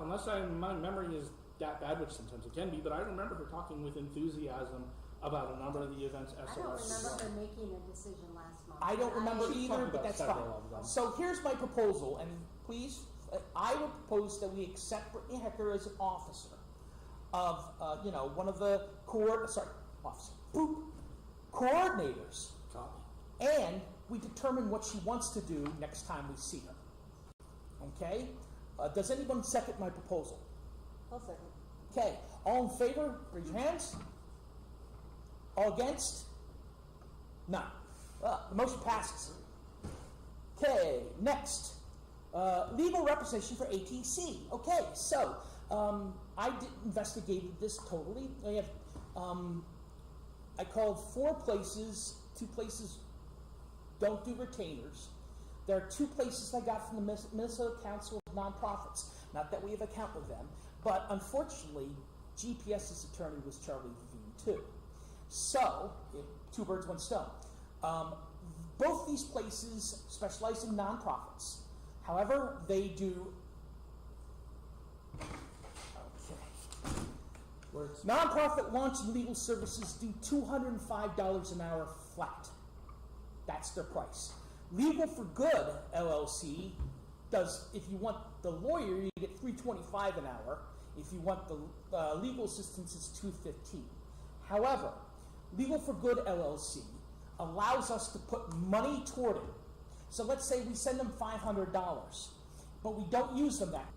unless my memory is that bad, which sometimes it can be, but I remember her talking with enthusiasm about a number of the events SOS.
I don't remember her making a decision last month.
I don't remember
She's
either,
talking
but
about
that's
several of them.
fine. So here's my proposal, and please, I would propose that we accept Brittany Hecker as an officer of, one of the coordinators.
Copy.
And we determine what she wants to do next time we see her. Okay? Does anyone second my proposal?
I'll second.
Okay. All in favor? Raise your hands. All against? None. The motion passes. Okay, next. Legal representation for ATC. Okay, so investigated this totally. I have I called 4 places. 2 places don't do retainers. There are 2 places I got from the Minnesota Council of Nonprofits. Not that we have account with them, but unfortunately, GPS's attorney was Charlie Levine too. So, 2 birds, 1 stone. Both these places specialize in nonprofits. However, they do. Okay. Nonprofit launch and legal services do $205 an hour flat. That's their price. Legal for Good LLC does, if you want the lawyer, you get $325 an hour. If you want the legal assistance, it's $215. However, Legal for Good LLC allows us to put money toward it. So let's say we send them $500, but we don't use them that.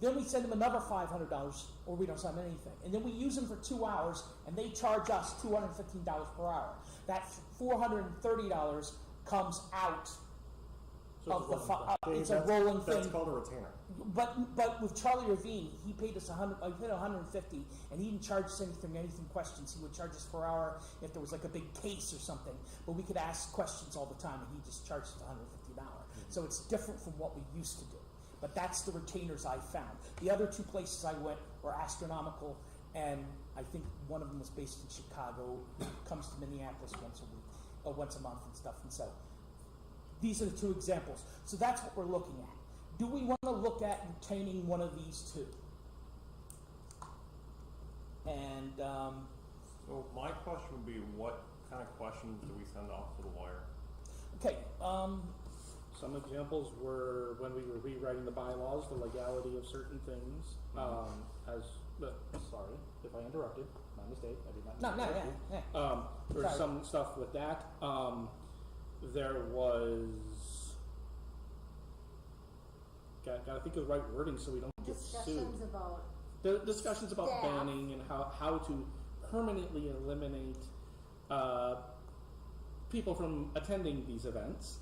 Then we send them another $500, or we don't send them anything. And then we use them for 2 hours, and they charge us $215 per hour. That $430 comes out of the it's a rolling thing.
That's called a retainer.
But with Charlie Levine, he paid us $150, and he didn't charge us anything questions. He would charge us per hour if there was like a big case or something. But we could ask questions all the time, and he just charged us $150 an hour. So it's different from what we used to do. But that's the retainers I found. The other 2 places I went were astronomical, and I think one of them was based in Chicago. He comes to Minneapolis once a week, or once a month and stuff. And so these are the 2 examples. So that's what we're looking at. Do we want to look at retaining one of these 2? And
So my question would be, what kind of questions do we send off to the lawyer?
okay,
Some examples were when we were rewriting the bylaws, the legality of certain things. Sorry if I interrupted. My mistake. I did not.
no,
interrupt you.
yeah.
There was
Sorry.
some stuff with that. There was. Got to think of the right wording so we don't get
Discussions
sued.
about
The discussions about
staff.
banning and how to permanently eliminate people from attending these events.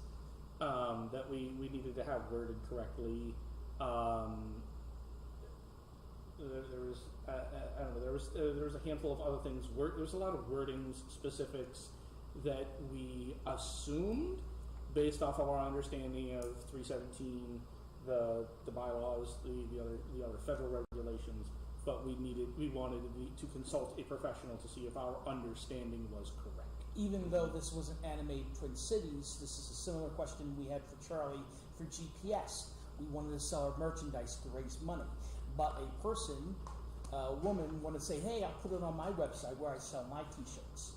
That we needed to have worded correctly. There was I don't know. There was a handful of other things. There was a lot of wordings, specifics that we assumed based off of our understanding of 317, the bylaws, the other federal regulations. But we wanted to consult a professional to see if our understanding was correct.
Even though this wasn't animated Twin Cities, this is a similar question we had for Charlie for GPS. We wanted to sell our merchandise to raise money, but a woman wanted to say, hey, I'll put it on my website where I sell my t-shirts.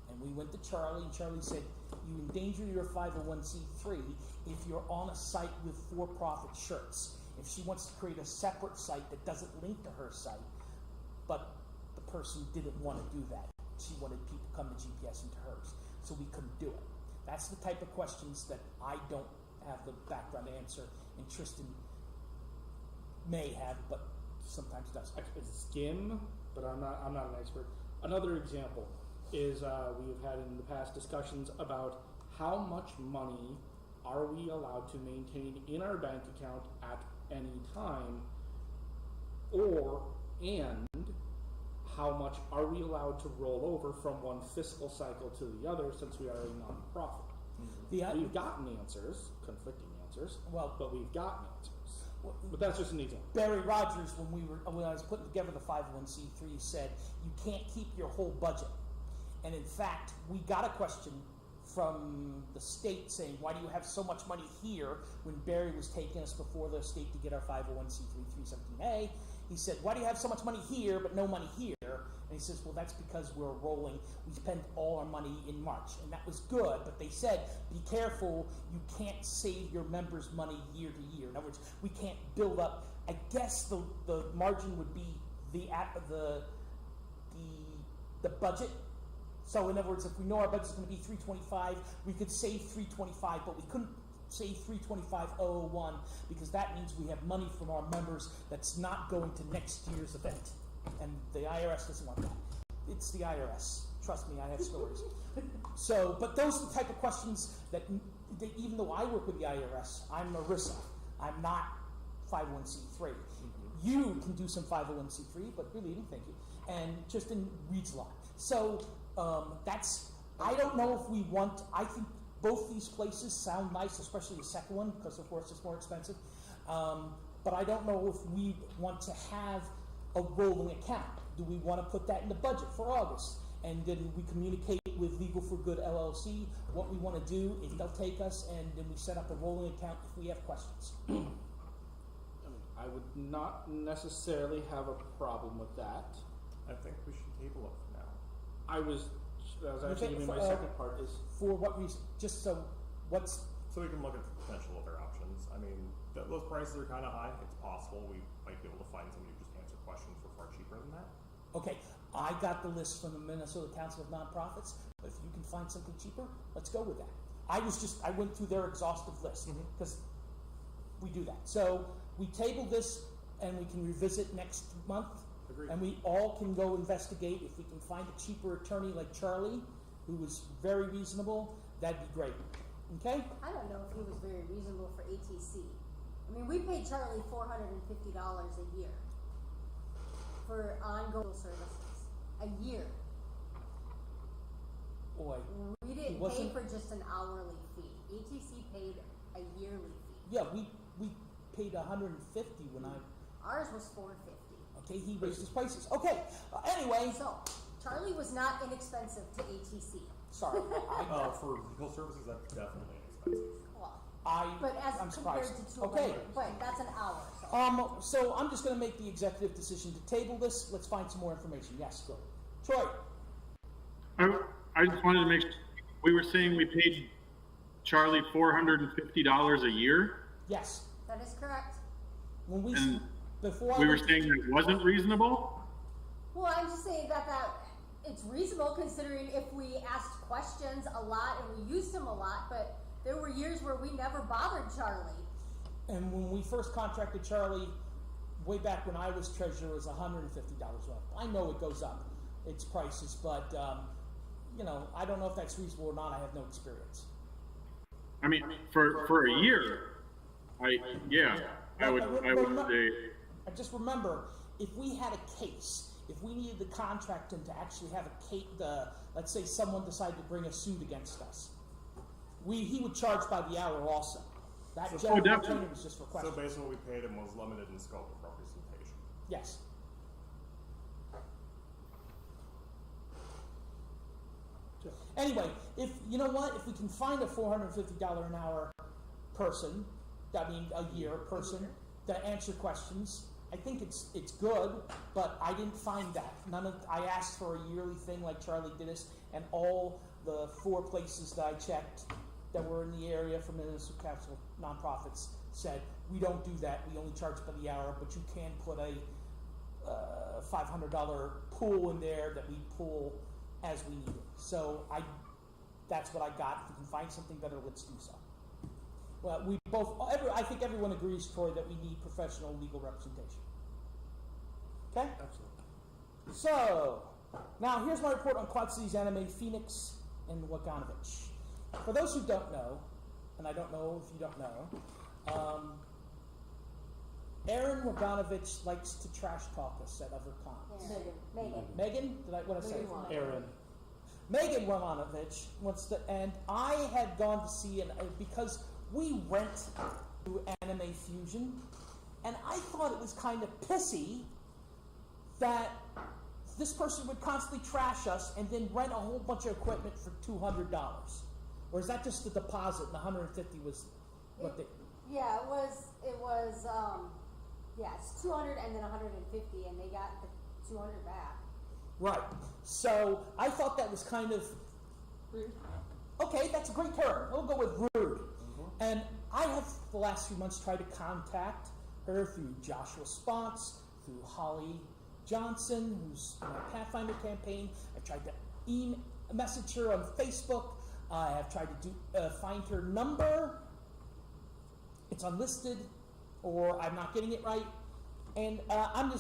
And we went to Charlie, and Charlie said, you endanger your 501c3 if you're on a site with for-profit shirts. If she wants to create a separate site that doesn't link to her site, but the person didn't want to do that. She wanted people to come to GPS into hers, so we couldn't do it. That's the type of questions that I don't have the background to answer, and Tristan may have, but sometimes doesn't.
I could skim, but I'm not an expert. Another example is we have had in the past discussions about how much money are we allowed to maintain in our bank account at any time, and how much are we allowed to roll over from one fiscal cycle to the other, since we are a nonprofit. We've gotten answers, conflicting answers, but we've gotten answers. But that's just an example.
Barry Rogers, when I was putting together the 501c3, said you can't keep your whole budget. And in fact, we got a question from the state saying, why do you have so much money here, when Barry was taking us before the state to get our 501c3 317A. He said, why do you have so much money here but no money here? And he says, well, that's because we're rolling. We spend all our money in March. And that was good, but they said, be careful, you can't save your members' money year to year. In other words, we can't build up. I guess the margin would be the budget. So in other words, if we know our budget's going to be $325, we could save $325, but we couldn't save $325,001 because that means we have money from our members that's not going to next year's event, and the IRS doesn't want that. It's the IRS. Trust me, I have stories. So, but those are the type of questions that even though I work with the IRS, I'm ERISA. I'm not 501c3. You can do some 501c3, but really, thank you. And Tristan reads a lot. So I don't know if we want, I think both these places sound nice, especially the second one, because of course it's more expensive. But I don't know if we want to have a rolling account. Do we want to put that in the budget for August? And then we communicate with Legal for Good LLC what we want to do, if they'll take us, and then we set up a rolling account if we have questions.
I would not necessarily have a problem with that.
I think we should table it for now.
I was actually giving my second part is
For what reason? Just so, what's,
So we can look at the potential other options. I mean, those prices are kind of high. It's possible we might be able to find somebody who just answer questions for far cheaper than that.
okay, I got the list from the Minnesota Council of Nonprofits, but if you can find something cheaper, let's go with that. I went through their exhaustive list, because we do that. So we table this and we can revisit next month.
Agreed.
And we all can go investigate. If we can find a cheaper attorney like Charlie, who was very reasonable, that'd be great. Okay?
I don't know if he was very reasonable for ATC. I mean, we paid Charlie $450 a year for ongoing services. A year.
Boy.
We didn't pay
wasn't-
for just an hourly fee. ATC paid a yearly fee.
Yeah, we paid $150 when
Ours was $450.
okay, he raised his prices. Okay, anyway,
So, Charlie was not inexpensive to ATC.
sorry.
For legal services, that's definitely expensive.
Well,
I'm
but as compared
surprised.
to 200,
Okay.
but that's an hour. So.
So I'm just going to make the executive decision to table this. Let's find some more information. Yes, go. Troy.
I just wanted to make sure, we were saying we paid Charlie $450 a year?
Yes.
That is correct.
When we
And
before
We
I
were
went-
saying that wasn't reasonable?
Well, I'm just saying that it's reasonable considering if we asked questions a lot and we used him a lot, but there were years where we never bothered Charlie.
and when we first contracted Charlie, way back when I was treasurer, it was $150 off. I know it goes up, its prices, but I don't know if that's reasonable or not. I have no experience.
I mean, for a year, I would say,
I just remember, if we had a case, if we needed the contractor to actually have a case, let's say someone decided to bring a suit against us, he would charge by the hour also. That general
definitely.
retainer was just for
So
questions.
basically what we paid him was limited in scope of representation.
Yes. Anyway, if we can find a $450 an hour person, a year person, to answer questions, I think it's good, but I didn't find that. I asked for a yearly thing like Charlie did us, and all the 4 places that I checked that were in the area from the Minnesota Council Nonprofits said, we don't do that, we only charge by the hour, but you can put a $500 pool in there that we pull as we need it. So that's what I got. If we can find something better, let's do so. Well, I think everyone agrees, Troy, that we need professional legal representation. Okay?
absolutely.
So, now here's my report on Quad Cities Anime, Phoenix, and Waganovich. For those who don't know, and I don't know if you don't know, Aaron Waganovich likes to trash talk us at other cons.
Megan.
Megan? What did I say?
Megan.
Aaron.
Megan Romanovich wants to, and I had gone to see, because we went to Anime Fusion, and I thought it was kind of pissy that this person would constantly trash us and then rent a whole bunch of equipment for $200. Or is that just the deposit and the $150 was what they...
Yeah, it was, it's 200 and then 150, and they got the 200 back.
Right. So I thought that was kind of rude. Okay, that's a great term. We'll go with rude. And I have the last few months tried to contact her through Joshua Sponks, through Holly Johnson, who's in my Pathfinder campaign. I've tried to message her on Facebook. I have tried to find her number. It's unlisted, or I'm not getting it right. And I'm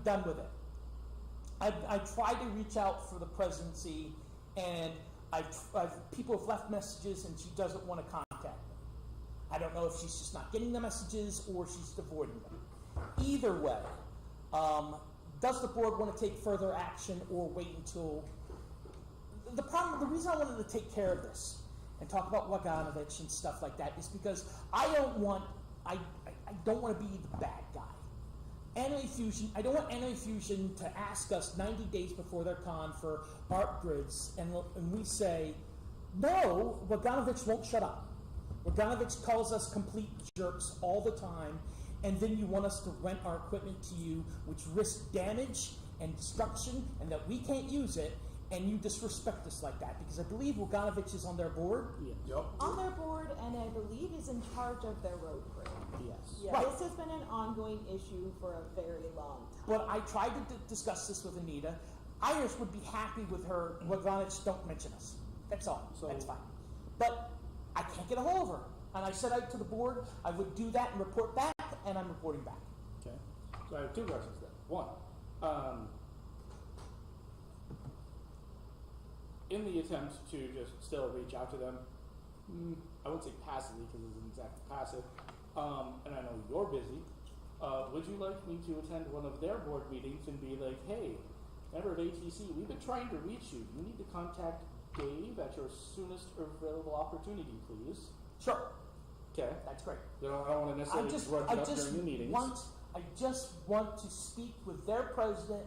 done with it. I tried to reach out for the presidency, and people have left messages, and she doesn't want to contact me. I don't know if she's just not getting the messages or she's avoiding them. Either way, does the board want to take further action or wait until the reason I wanted to take care of this and talk about Waganovich and stuff like that is because I don't want to be the bad guy. Anime Fusion, I don't want Anime Fusion to ask us 90 days before their con for art grids, and we say, no, Waganovich won't shut up. Waganovich calls us complete jerks all the time, and then you want us to rent our equipment to you, which risks damage and destruction, and that we can't use it, and you disrespect us like that, because I believe Waganovich is on their board.
Yeah. Yep.
On their board, and I believe is in charge of their road crew.
Yes.
Yeah,
Right.
this has been an ongoing issue for a very long time.
But I tried to discuss this with Anita. Iris would be happy with her. Waganovich, don't mention us. That's all.
So-
That's fine. But I can't get a hold of her. And I said out to the board I would do that and report back, and I'm reporting back.
Okay. So I have two questions then. One, in the attempt to just still reach out to them, I wouldn't say passively because it isn't exactly passive, and I know you're busy, would you like me to attend one of their board meetings and be like, hey, member of ATC, we've been trying to reach you. You need to contact Dave at your soonest available opportunity, please.
Sure.
Okay.
That's great.
I don't want to necessarily drudge it up during the meetings.
I just want to speak with their president,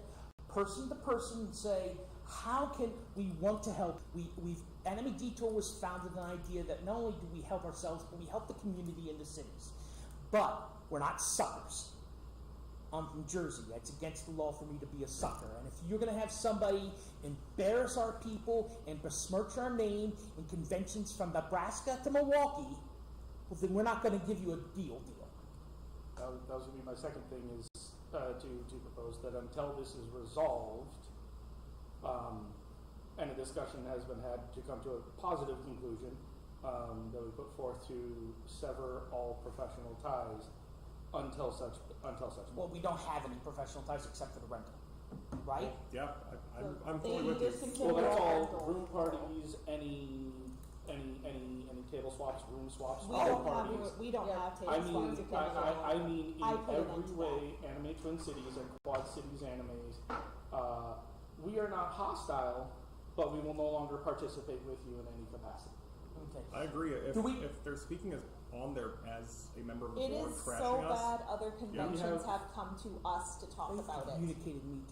person to person, and say, how can we want to help? Enemy Detour was founded on the idea that not only do we help ourselves, but we help the community in the cities. But we're not suckers. I'm from Jersey. It's against the law for me to be a sucker. And if you're going to have somebody embarrass our people and besmirch our name in conventions from Nebraska to Milwaukee, well, then we're not going to give you a deal.
That was going to be my second thing is to propose that until this is resolved, and a discussion has been had to come to a positive conclusion, that we put forth to sever all professional ties until such.
Well, we don't have any professional ties except for the rental, right?
Yeah, I'm
They
fully with you.
discontinued
Well, that's
our
all
rental.
room parties, any table swaps, room swaps,
We
all
don't
parties.
have, we don't
Yeah.
have table
I mean,
spots if anything.
I mean, in
I put it
every
into
way, Anime Twin Cities and Quad Cities animes, we are not hostile, but we will no longer participate with you in any capacity.
Okay.
I agree. If,
Do we-
if they're speaking as a member of the
It
board
is
trashing
so
us,
bad, other conventions
have-
have come to us to talk
They
about it.
communicated me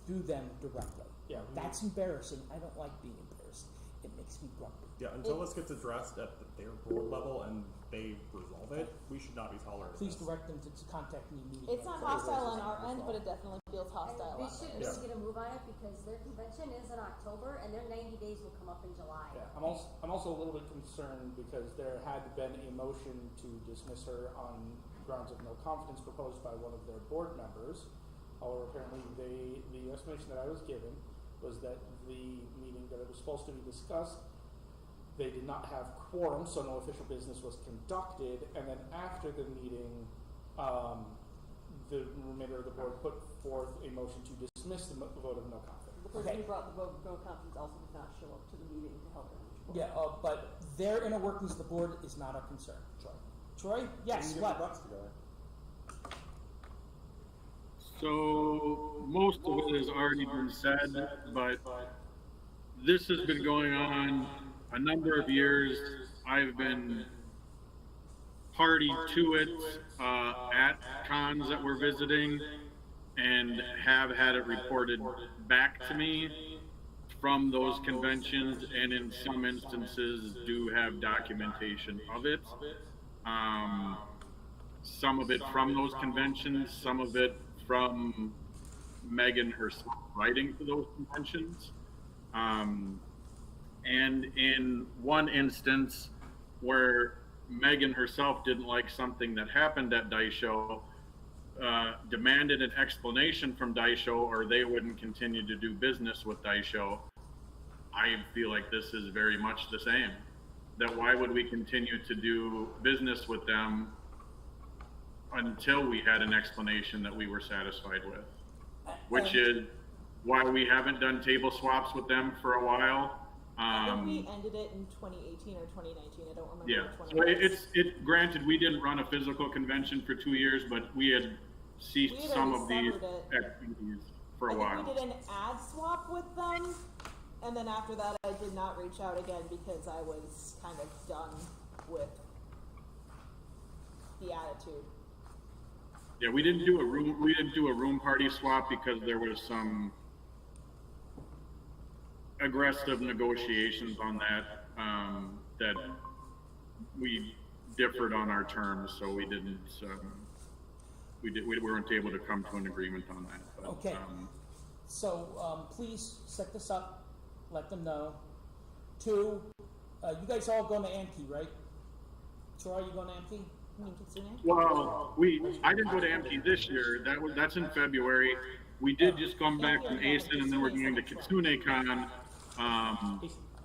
through them directly.
Yeah,
That's embarrassing. I don't like being embarrassed. It makes me grumpy.
yeah, until this gets addressed at their board level and they resolve it, we should not be tolerating
Please
this.
direct them to contact me immediately.
It's not hostile on our end, but it definitely feels hostile
We
on
should
theirs.
really get a move on it because their convention is in October and their 90 days will come up in July.
Yeah, I'm also a little bit concerned because there had been a motion to dismiss her on grounds of no confidence proposed by one of their board members. However, apparently the explanation that I was given was that the meeting that it was supposed to be discussed, they did not have quorum, so no official business was conducted, and then after the meeting, the remainder of the board put forth a motion to dismiss the vote of no confidence.
The person
Okay.
who brought the vote of no confidence also did not show up to the meeting to help him.
Yeah, but their inner workings of the board is not our concern. Troy? Yes, what?
So most of it has already been said, but this has been going on a number of years. I've been party to it at cons that we're visiting and have had it reported back to me from those conventions, and in some instances do have documentation of it. Some of it from those conventions, some of it from Megan herself writing for those conventions. And in one instance where Megan herself didn't like something that happened at Dice Show, demanded an explanation from Dice Show or they wouldn't continue to do business with Dice Show. I feel like this is very much the same. That why would we continue to do business with them until we had an explanation that we were satisfied with? Which is why we haven't done table swaps with them for a while.
I think we ended it in 2018 or 2019. I don't remember
Yeah,
which one
so
it was.
it's granted, we didn't run a physical convention for 2 years, but we had ceased
We had
some
already
of these
severed it.
activities for a
I
while.
think we did an ad swap with them And then after that, I did not reach out again because I was kind of done with the attitude.
Yeah, we didn't do a room party swap because there was some aggressive negotiations on that, that we differed on our terms, so we didn't, we weren't able to come to an agreement on that. But,
Okay. So, please set this up, let them know. 2, you guys all going to Amki, right? Troy, you going to Amki?
You mean Kitsune?
Well, I didn't go to MP this year. That's in February. We did just come back from ASIN, and then we're going to KitsuneCon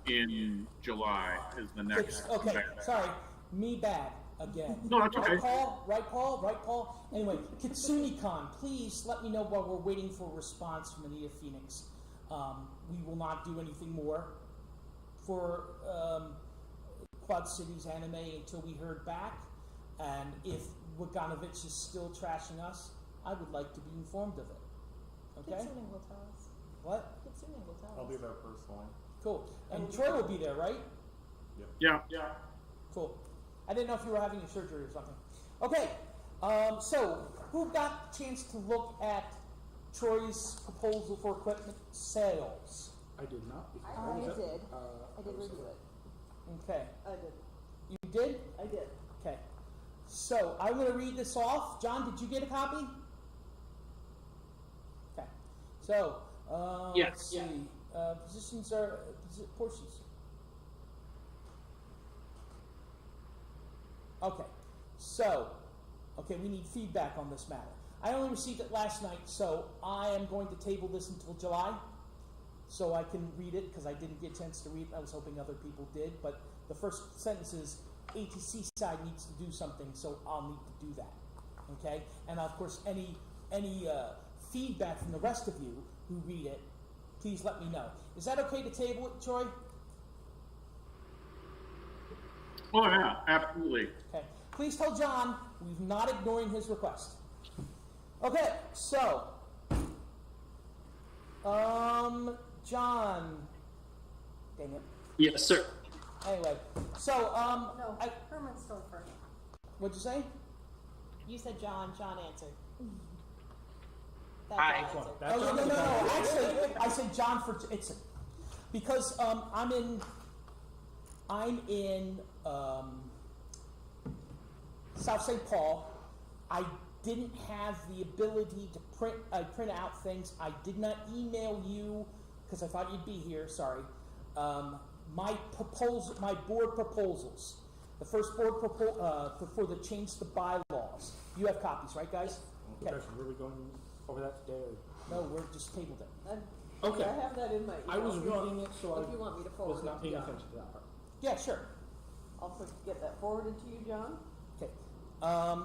in July is the next.
Okay,
event.
sorry, me bad again.
No, that's okay.
Right, Paul? Anyway, KitsuneCon, please let me know while we're waiting for a response from Anita Phoenix. We will not do anything more for Quad Cities Anime until we heard back. And if Waganovich is still trashing us, I would like to be informed of it. Okay?
Kitsune will tell us.
What?
Kitsune will tell us.
I'll be there personally.
Cool. And Troy will be there, right?
Yeah.
Cool. I didn't know if you were having your surgery or something. Okay. So, who got a chance to look at Troy's proposal for equipment sales?
I did not.
I did. I did review it.
Okay.
I did.
You did?
I did.
Okay. So, I'm going to read this off. John, did you get a copy? Okay. So, let's see. Positions are portions. Okay. So, we need feedback on this matter. I only received it last night, so I am going to table this until July so I can read it because I didn't get a chance to read it. I was hoping other people did, but the first sentence is ATC side needs to do something, so I'll need to do that. Okay? And of course, any feedback from the rest of you who read it, please let me know. Is that okay to table it, Troy?
Oh yeah, absolutely.
Okay. Please tell John we're not ignoring his request. Okay, so John, dang it.
Yes, sir.
Anyway, so
No, Herman's still first.
what'd you say?
You said John. John answered.
Hi.
That's all
Oh no. Actually, I said John for it's because I'm in South St. Paul. I didn't have the ability to print out things. I did not email you because I thought you'd be here. Sorry. My board proposals. The first board for the change to bylaws. You have copies, right, guys? Okay.
Were we going over that today?
No, we're just tabled it.
Okay.
I have that in my email.
I was
If you want-
reading it, so
if you want me to
I
forward
was
it
not
to
paying
John.
attention to that part.
Yeah, sure.
I'll get that forwarded to you, John.
Okay.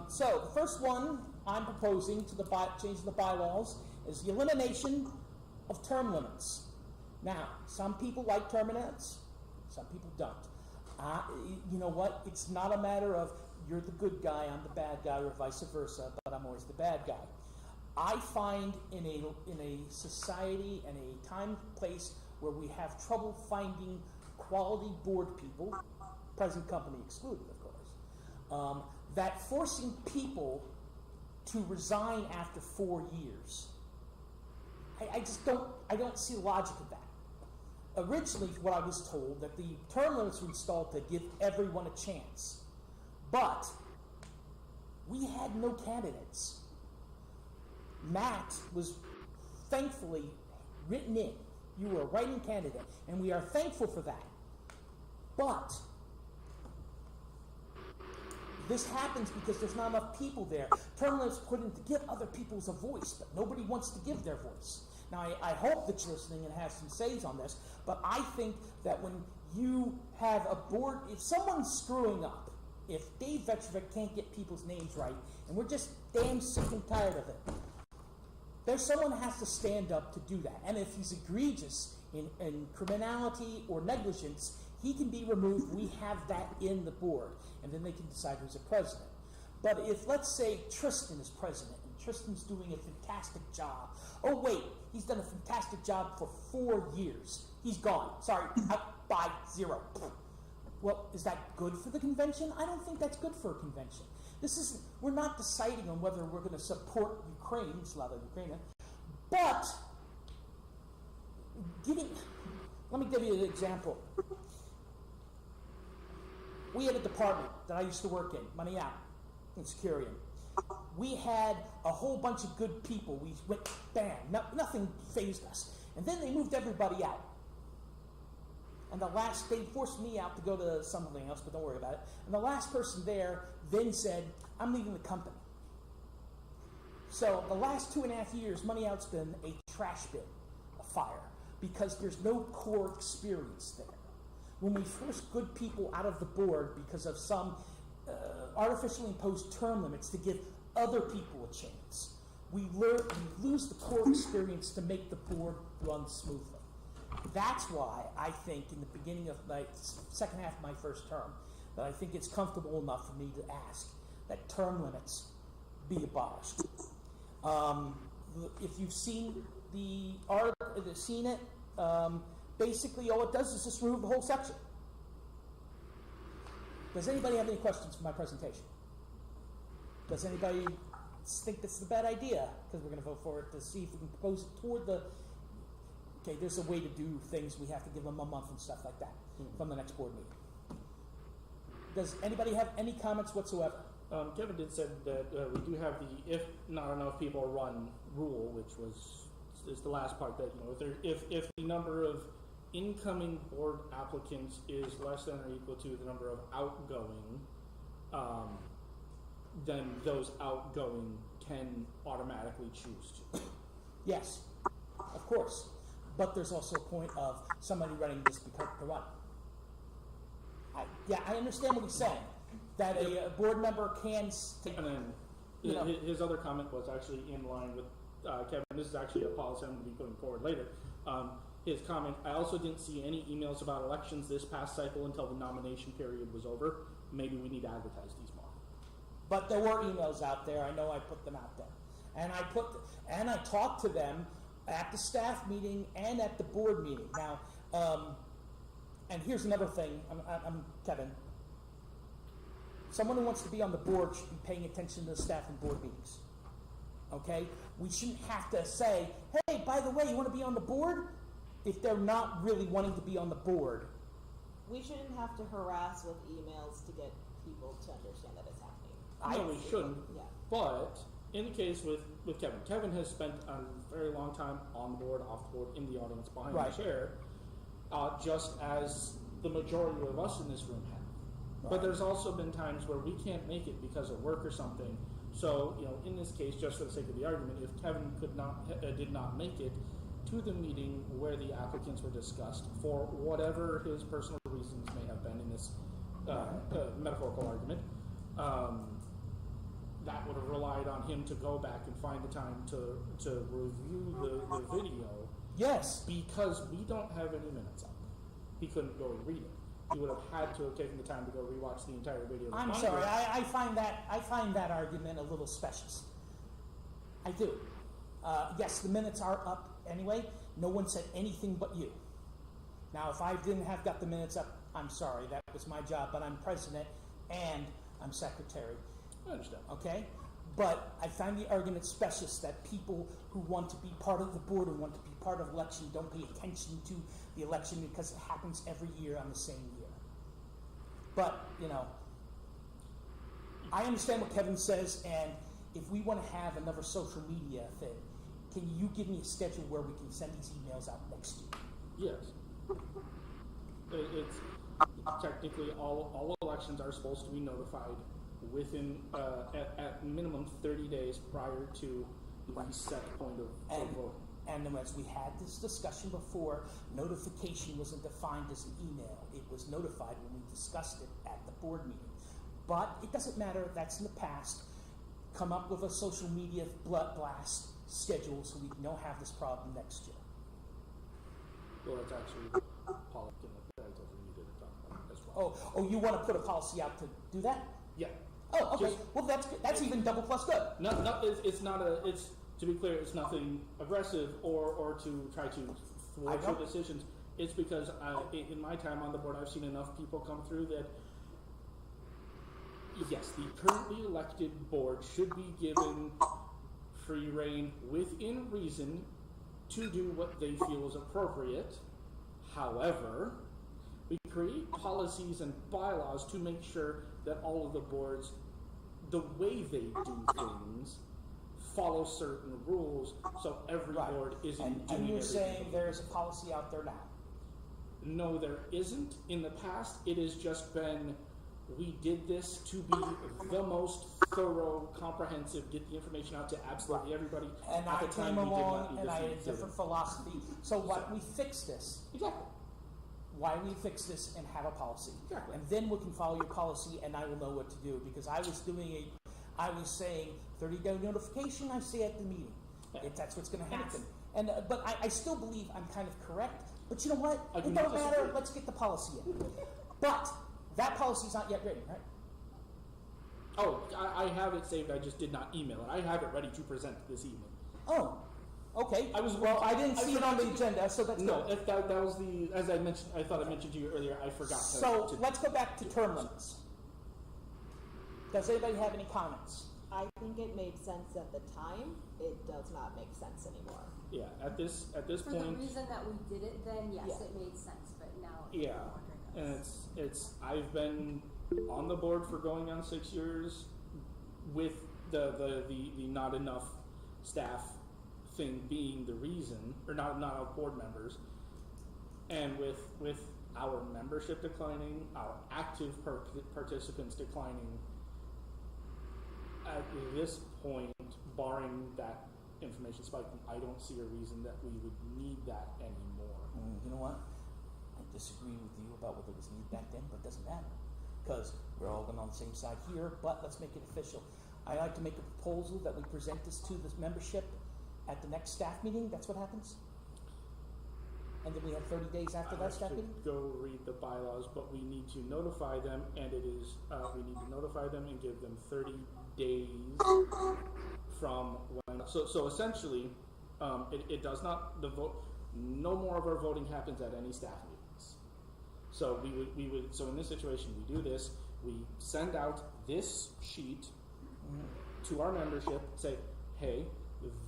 So the first one I'm proposing to change the bylaws is the elimination of term limits. Now, some people like term limits, some people don't. You know what? It's not a matter of you're the good guy, I'm the bad guy, or vice versa, but I'm always the bad guy. I find in a society and a time and place where we have trouble finding quality board people, present company excluded, of course, that forcing people to resign after 4 years, I just don't see the logic of that. Originally, what I was told, that the term limits were installed to give everyone a chance. But we had no candidates. Matt was thankfully written in. You were a writing candidate, and we are thankful for that. But this happens because there's not enough people there. Term limits put in to give other people a voice, but nobody wants to give their voice. Now, I hope that you're listening and have some says on this, but I think that when you have a board, if someone's screwing up, if Dave Vetrovic can't get people's names right, and we're just damn sick and tired of it, there's someone who has to stand up to do that. And if he's egregious in criminality or negligence, he can be removed. We have that in the board, and then they can decide who's a president. But if, let's say, Tristan is president, and Tristan's doing a fantastic job Oh wait, he's done a fantastic job for 4 years. He's gone. Sorry, out by 0. Well, is that good for the convention? I don't think that's good for a convention. We're not deciding on whether we're going to support Ukraine, Slava Ukraine, but let me give you an example. We had a department that I used to work in, Money Out, in Securian. We had a whole bunch of good people. We went, bam, nothing fazed us. And then they moved everybody out. And they forced me out to go to something else, but don't worry about it. And the last person there then said, I'm leaving the company. So the last 2.5 years, Money Out's been a trash bin, a fire, because there's no core experience there. When we force good people out of the board because of some artificially imposed term limits to give other people a chance, we lose the core experience to make the board run smoothly. That's why I think in the beginning of my second half of my first term that I think it's comfortable enough for me to ask that term limits be abolished. If you've seen the article, seen it, basically all it does is just remove the whole section. Does anybody have any questions for my presentation? Does anybody think this is a bad idea? Because we're going to vote for it to see if we can propose it toward the... Okay, there's a way to do things. We have to give them a month and stuff like that from the next board meeting. Does anybody have any comments whatsoever?
Kevin did say that we do have the if not enough people run rule, which is the last part that, if the number of incoming board applicants is less than or equal to the number of outgoing, then those outgoing can automatically choose to.
Yes, of course. But there's also a point of somebody running just because to run. I understand what he's saying. That a board member can...
And then his other comment was actually in line with Kevin. This is actually a policy I'm going to be putting forward later. His comment, I also didn't see any emails about elections this past cycle until the nomination period was over. Maybe we need to advertise these more.
But there were emails out there. I know I put them out there. And I talked to them at the staff meeting and at the board meeting. Now, and here's another thing. I'm Kevin. Someone who wants to be on the board should be paying attention to the staff and board meetings. Okay? We shouldn't have to say, hey, by the way, you want to be on the board? If they're not really wanting to be on the board.
We shouldn't have to harass with emails to get people to understand that it's happening.
No, we shouldn't.
Yeah.
But in the case with Kevin, Kevin has spent a very long time on the board, off the board, in the audience, behind the chair, just as the majority of us in this room have. Right. But there's also been times where we can't make it because of work or something. So, in this case, just for the sake of the argument, if Kevin did not make it to the meeting where the applicants were discussed for whatever his personal reasons may have been in this metaphorical argument, that would have relied on him to go back and find the time to review the video.
Yes.
Because we don't have any minutes up. He couldn't go and read it. He would have had to have taken the time to go rewatch the entire video.
I'm sorry, I find that argument a little specious. I do. Yes, the minutes are up anyway. No one said anything but you. Now, if I didn't have got the minutes up, I'm sorry. That was my job, but I'm president and I'm secretary.
I understand.
Okay? But I find the argument specious that people who want to be part of the board and want to be part of the election don't pay attention to the election because it happens every year on the same year. But, I understand what Kevin says, and if we want to have another social media thing, can you give me a schedule where we can send these emails out next year?
Yes. It's technically all elections are supposed to be notified within at minimum 30 days prior to the set point of voting.
And as we had this discussion before, notification wasn't defined as an email. It was notified when we discussed it at the board meeting. But it doesn't matter. That's in the past. Come up with a social media blast schedule so we don't have this problem next year.
Well, that's actually policy that I told you needed to talk about as well.
Oh, you want to put a policy out to do that?
Yeah.
Oh, okay. Well, that's good. That's even double plus good.
No, it's not a. It's to be clear, it's nothing aggressive or to try to thwart your decisions. It's because in my time on the board, I've seen enough people come through that, yes, the currently elected board should be given free rein within reason to do what they feel is appropriate. However, we create policies and bylaws to make sure that all of the boards, the way they do things, follow certain rules, so every board isn't doing
And you're
everything.
saying there's a policy out there now?
No, there isn't. In the past, it has just been, we did this to be the most thorough, comprehensive, get the information out to absolutely everybody.
And
At
I
the time,
came
we did not
along
need
and
the
I had a
free
different
freedom.
philosophy. So why don't we fix this?
Exactly.
Why don't we fix this and have a policy?
Exactly.
And then we can follow your policy and I will know what to do. Because I was saying 30-day notification, I say at the meeting.
Yeah.
If that's what's going to happen. And but I still believe I'm kind of correct. But you know what?
I do
It
not
don't matter.
disagree.
Let's get the policy in. But that policy's not yet written, right?
Oh, I have it saved. I just did not email it. I have it ready to present this evening.
Oh, okay.
I was-
well. I didn't
I
see it on the
forgot to-
agenda, so that's
No,
good.
if that was the, as I mentioned, I thought I mentioned to you earlier, I forgot to.
So
to-
let's go back to term limits. Does anybody have any comments?
I think it made sense at the time. It does not make sense anymore.
Yeah, at this
For the
point,
reason that we did it then, yes,
Yeah.
it made sense, but now it's
yeah,
no longer
and
does.
it's I've been on the board for going on 6 years with the not enough staff thing being the reason, or not enough board members, and with our membership declining, our active participants declining. At this point, barring that information spike, I don't see a reason that we would need that anymore.
You know what? I disagree with you about whether it was needed back then, but it doesn't matter. Because we're all on the same side here, but let's make it official. I'd like to make a proposal that we present this to this membership at the next staff meeting. That's what happens? And then we have 30 days after
I
that
have
staff
to
meeting?
go read the bylaws, but we need to notify them, and it is, we need to notify them and give them 30 days from when, so essentially, it does not, the vote, no more of our voting happens at any staff meetings. So we would, so in this situation, we do this, we send out this sheet to our membership, say, hey,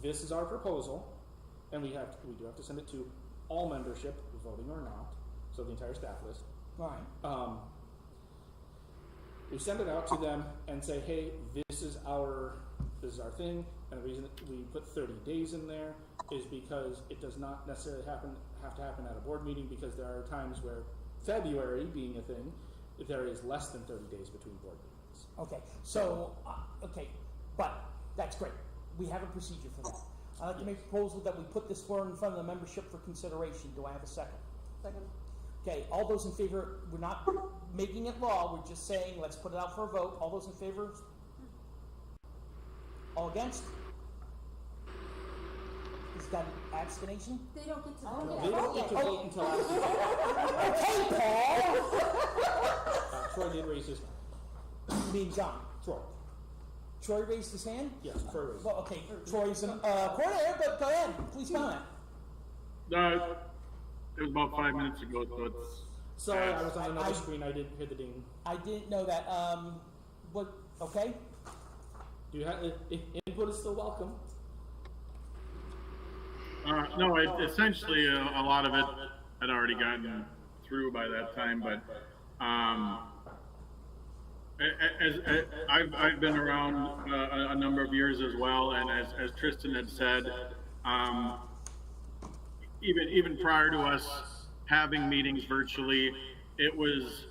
this is our proposal, and we do have to send it to all membership, voting or not, so the entire staff list.
All right.
We send it out to them and say, hey, this is our thing, and the reason that we put 30 days in there is because it does not necessarily have to happen at a board meeting, because there are times where February being a thing, there is less than 30 days between board meetings.
Okay, so, okay, but that's great. We have a procedure for that. I'd like to make a proposal that we put this forward in front of the membership for consideration. Do I have a second?
Second.
Okay, all those in favor, we're not making it law, we're just saying let's put it out for a vote. All those in favor? All against? Is that abstination?
They don't get to
Oh,
vote
yeah.
They
yet.
don't get to vote until after.
Okay, Paul!
Troy did raise his hand.
You mean John?
Troy.
Troy raised his hand?
Yes, Troy raised his
Well, okay, Troy's in coordinator, but go ahead, please comment.
It was about 5 minutes ago, so it's.
Sorry, I was on another
I-
screen. I didn't hear the ding.
I didn't know that. What? Okay.
Do you have input is still welcome?
No, essentially, a lot of it had already gotten through by that time, but, as I've been around a number of years as well, and as Tristan had said, even prior to us having meetings virtually, it was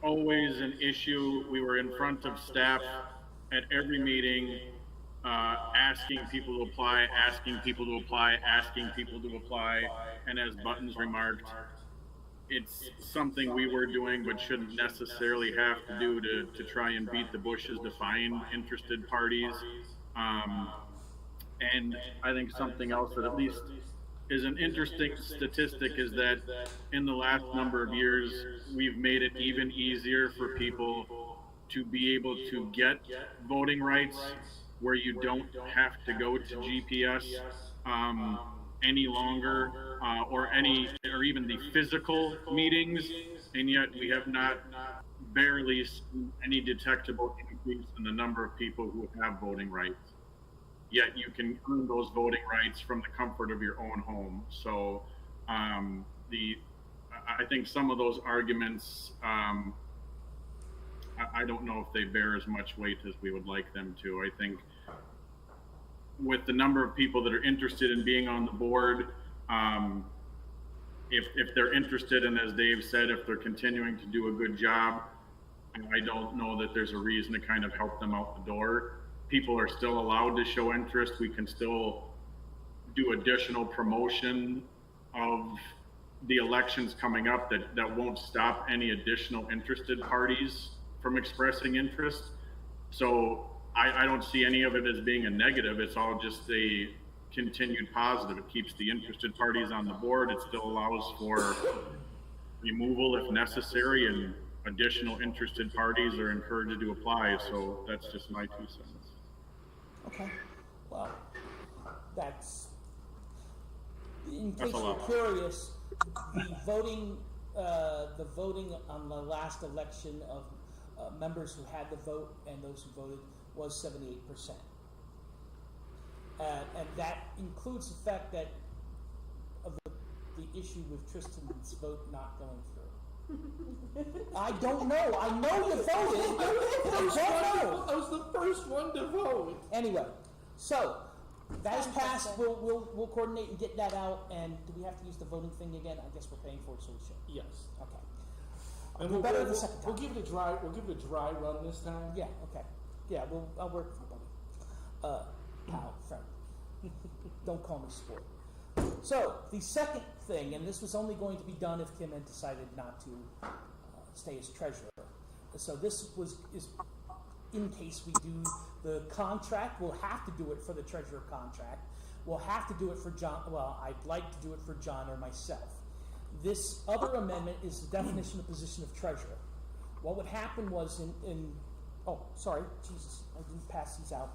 always an issue. We were in front of staff at every meeting, asking people to apply, asking people to apply, asking people to apply, and as Buttons remarked, it's something we were doing but shouldn't necessarily have to do to try and beat the bushes to find interested parties. And I think something else that at least is an interesting statistic is that in the last number of years, we've made it even easier for people to be able to get voting rights where you don't have to go to GPS any longer, or even the physical meetings, and yet we have not barely seen any detectable increase in the number of people who have voting rights. Yet you can earn those voting rights from the comfort of your own home. So I think some of those arguments, I don't know if they bear as much weight as we would like them to. I think with the number of people that are interested in being on the board, if they're interested, and as Dave said, if they're continuing to do a good job, I don't know that there's a reason to kind of help them out the door. People are still allowed to show interest. We can still do additional promotion of the elections coming up that won't stop any additional interested parties from expressing interest. So I don't see any of it as being a negative. It's all just a continued positive. It keeps the interested parties on the board. It still allows for removal if necessary, and additional interested parties are encouraged to apply. So that's just my 2 cents.
Okay, well, that's, in case you're curious, the voting on the last election of members who had the vote and those who voted was 78%. And that includes the fact that of the issue with Tristan's vote not going through. I don't know. I know you voted.
I was the first one to vote.
Anyway, so that is passed. We'll coordinate and get that out. And do we have to use the voting thing again? I guess we're paying for it, so we should.
Yes.
Okay.
And
We'll better the second time.
We'll give it a dry run this time.
Yeah. Okay. Yeah. I'll work with my buddy. Pal, friend. Don't call me sport. So the second thing, and this was only going to be done if Kim had decided not to stay as treasurer. So this is in case we do the contract. We'll have to do it for the treasurer contract. We'll have to do it for John. Well, I'd like to do it for John or myself. This other amendment is the definition of position of treasurer. What would happen was oh, sorry, Jesus, I didn't pass these out.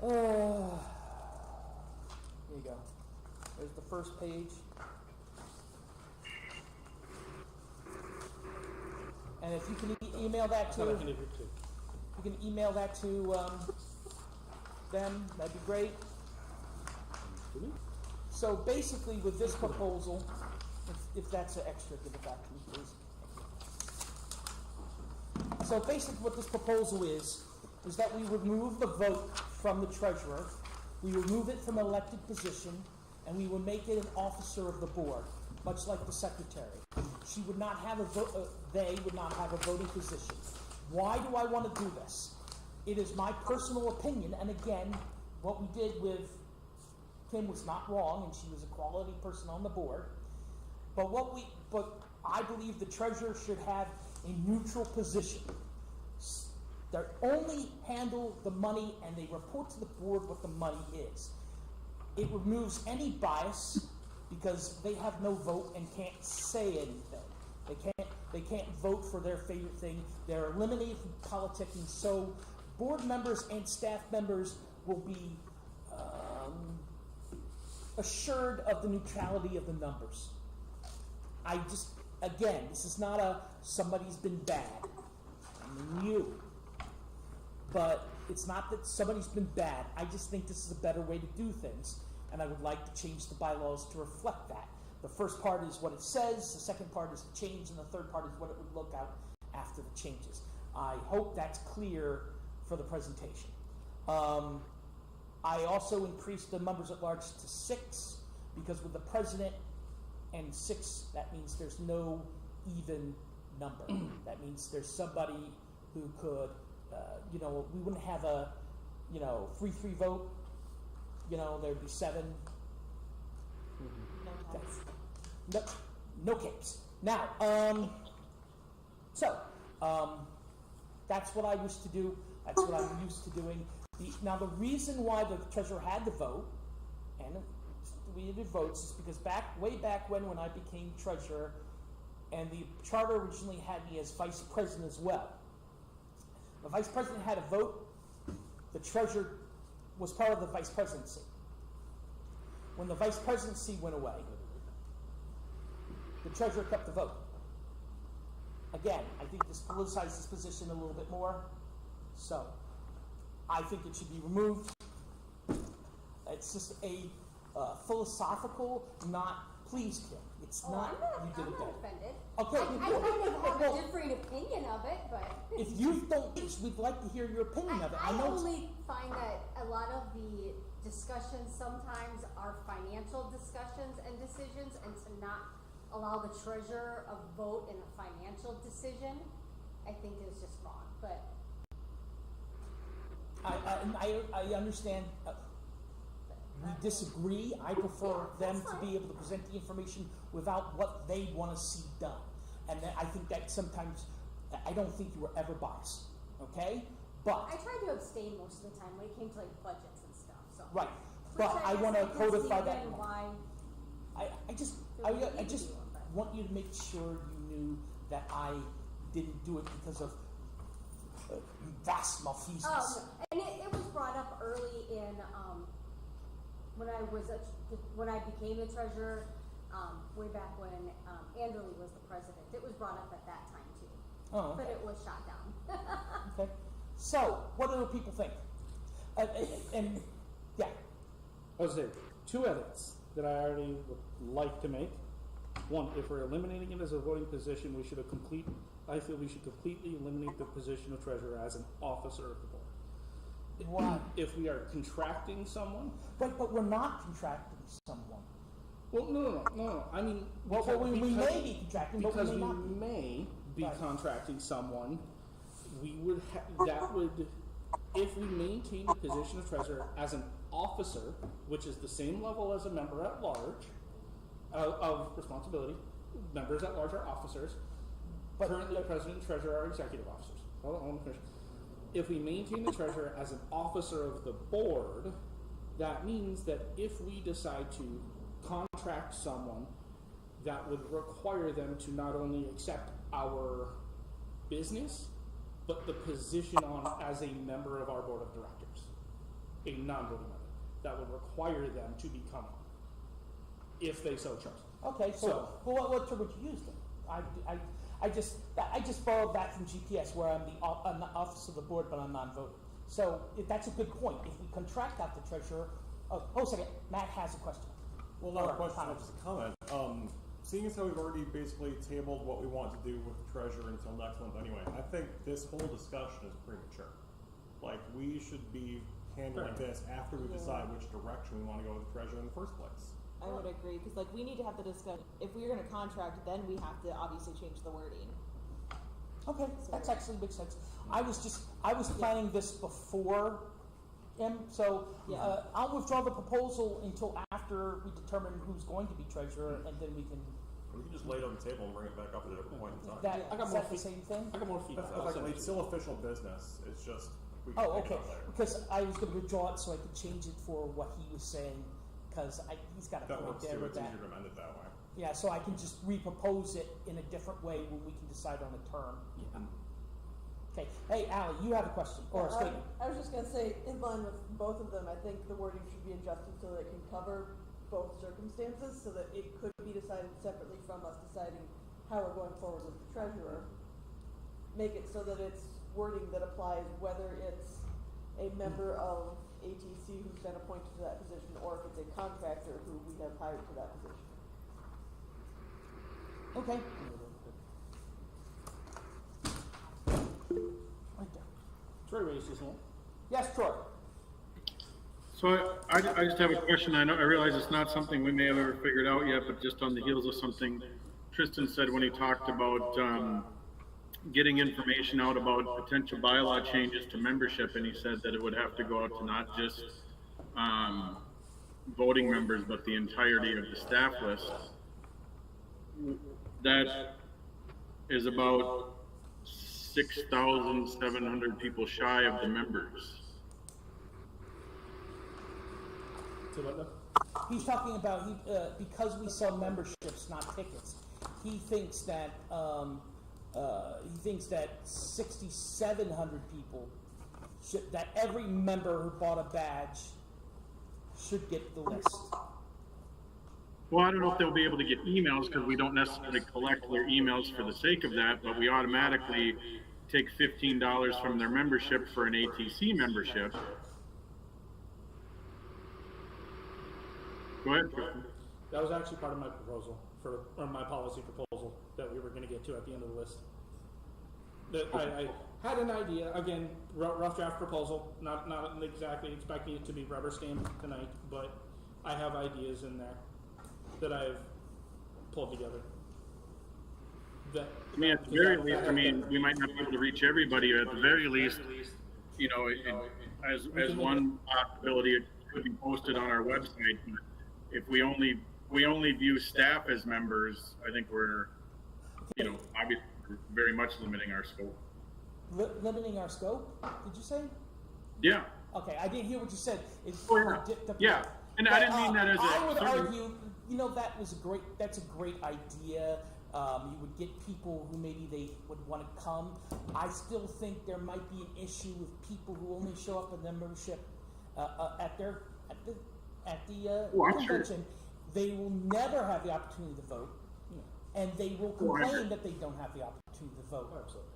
Here you go. There's the first page. And if you can email that to, you can email that to them, that'd be great. So basically with this proposal, if that's an extra, give it back to me, please. So basically what this proposal is that we remove the vote from the treasurer, we remove it from an elected position, and we will make it an officer of the board, much like the secretary. She would not have they would not have a voting position. Why do I want to do this? It is my personal opinion, and again, what we did with Kim was not wrong, and she was a quality person on the board. But I believe the treasurer should have a neutral position. They only handle the money, and they report to the board what the money is. It removes any bias because they have no vote and can't say anything. They can't vote for their favorite thing. They're eliminated from politicking. So board members and staff members will be assured of the neutrality of the numbers. Again, this is not somebody's been bad. I mean you. But it's not that somebody's been bad. I just think this is a better way to do things, and I would like to change the bylaws to reflect that. The first part is what it says, the second part is the change, and the third part is what it would look out after the changes. I hope that's clear for the presentation. I also increased the members at large to 6, because with the president and 6, that means there's no even number. That means there's somebody who could, we wouldn't have a, 3-3 vote. There'd be 7. No capes. Now, that's what I wish to do. That's what I'm used to doing. Now, the reason why the treasurer had to vote, and we did votes, is because way back when I became treasurer, and the charter originally had me as vice president as well. The vice president had a vote. the treasurer was part of the vice presidency. When the vice presidency went away, the treasurer kept the vote. Again, I think this politicizes this position a little bit more, so I think it should be removed. It's just a philosophical, not please, Kim. It's not.
I'm not offended.
Okay.
I kind of have a differing opinion of it, but
If you don't, we'd like to hear your opinion of it.
I
know it's-
only find that a lot of the discussions sometimes are financial discussions and decisions, and to not allow the treasurer a vote in a financial decision, I think is just wrong. But
I understand. We disagree. I prefer them to be able to present the information without what they want to see done. And I think that sometimes, I don't think you were ever biased, okay? But,
I tried to abstain most of the time when it came to like budgets and stuff. So
right,
Which
but I
guess
want to
can
codify
see
that.
then why
I just
there would need to
just
be one, but-
want you to make sure you knew that I didn't do it because of vast malfeasance.
Oh, no. And it was brought up early in when I became the treasurer, way back when Anderley was the president. It was brought up at that time too,
Oh, okay.
but it was shot down.
Okay. So, what do people think? And yeah,
I was there. 2 edits that I already would like to make. One, if we're eliminating it as a voting position, I feel we should completely eliminate the position of treasurer as an officer of the board.
why?
If we are contracting someone,
Right, but we're not contracting someone.
well, no. I mean,
Well, we may be contracting, but we
because
may
we
not be.
may be
Right.
contracting someone. We would if we maintain the position of treasurer as an officer, which is the same level as a member at large of responsibility. Members at large are officers.
But-
Currently, the president and treasurer are executive officers. Hold on, let me finish. If we maintain the treasurer as an officer of the board, that means that if we decide to contract someone, that would require them to not only accept our business, but the position on as a member of our board of directors, a non-voting member. That would require them to become one, if they so chose.
Okay, so what term would you use then? I just borrowed that from GPS, where I'm the office of the board, but I'm non-voting. So that's a good point. If we contract out the treasurer, hold a second, Matt has a question.
Well, not
Or
a question,
comment.
just a comment. Seeing as how we've already basically tabled what we want to do with the treasurer until next month anyway, I think this whole discussion is premature. Like, we should be handling this after we decide which direction we want to go with the treasurer in the first place.
I would agree, because like we need to have the discussion. If we're going to contract, then we have to obviously change the wording.
Okay, that's actually makes sense. I was planning this before him, so
Yeah.
I'll withdraw the proposal until after we determine who's going to be treasurer, and then we can.
We can just lay it on the table and bring it back up at a different point in time.
That,
Yeah.
is that the same thing?
I got more feedback. I'll send it
It's
to you.
still official business, it's just, we can
Oh,
take it
okay.
up later.
Because I was going to withdraw it so I could change it for what he was saying, because he's got a
That
point
works
there
too,
with
it's
that.
easier to amend it that way.
Yeah, so I can just repropose it in a different way when we can decide on a term.
Yeah.
Okay. Hey, Allie, you have a question or a statement?
I was just gonna say, in line with both of them, I think the wording should be adjusted so that it can cover both circumstances, so that it could be decided separately from us deciding how we're going forward with the treasurer. Make it so that it's wording that applies whether it's a member of ATC who's been appointed to that position, or if it's a contractor who we have hired to that position.
Okay. Right there.
Troy raised his hand.
Yes, Troy.
So I just have a question. I realize it's not something we may have ever figured out yet, but just on the heels of something Tristan said when he talked about getting information out about potential bylaw changes to membership, and he said that it would have to go out to not just voting members, but the entirety of the staff list. That is about 6,700 people shy of the members.
So what though?
He's talking about because we sell memberships, not tickets. He thinks that 6,700 people that every member who bought a badge should get the list.
Well, I don't know if they'll be able to get emails because we don't necessarily collect their emails for the sake of that, but we automatically take $15 from their membership for an ATC membership. Go ahead, Kristen.
That was actually part of my proposal or my policy proposal that we were going to get to at the end of the list. I had an idea, again, rough draft proposal, not exactly expecting it to be rubber stamped tonight, but I have ideas in there that I've pulled together.
I mean, at the very least, I mean, we might not be able to reach everybody, but at the very least, you know, as one possibility, it could be posted on our website. If we only view staff as members, I think we're, you know, obviously very much limiting our scope.
Limiting our scope? Did you say?
Yeah.
Okay, I didn't hear what you said.
Yeah. And I didn't mean that as a.
I would argue, you know, that's a great idea. You would get people who maybe they would want to come. I still think there might be an issue with people who only show up in their membership at the convention. They will never have the opportunity to vote, and they will complain that they don't have the opportunity to vote.
Absolutely.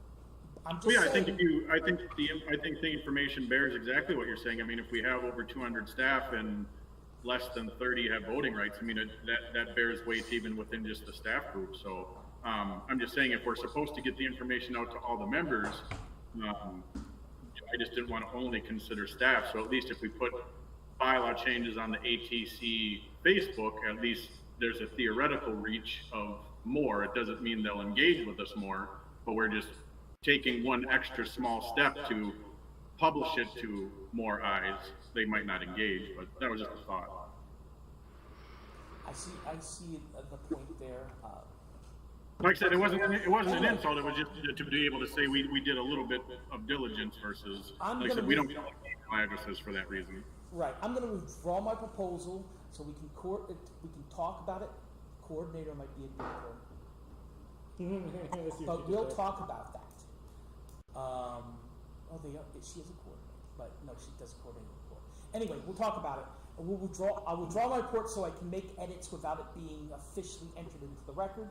I'm just
Yeah,
saying,
I think the information bears exactly what you're saying. I mean, if we have over 200 staff and less than 30 have voting rights, I mean, that bears weight even within just the staff group. So I'm just saying, if we're supposed to get the information out to all the members, I just didn't want to only consider staff. So at least if we put bylaw changes on the ATC Facebook, at least there's a theoretical reach of more. It doesn't mean they'll engage with us more, but we're just taking one extra small step to publish it to more eyes. They might not engage, but that was just a thought.
I see the point there.
Like I said, it wasn't an insult. It was just to be able to say we did a little bit of diligence versus, like I said, we don't collect email addresses for that reason.
Right. I'm going to withdraw my proposal so we can talk about it. Coordinator might be a good term. But we'll talk about that. She is a coordinator, but no, she doesn't coordinate the report. Anyway, we'll talk about it. I will withdraw my report so I can make edits without it being officially entered into the record,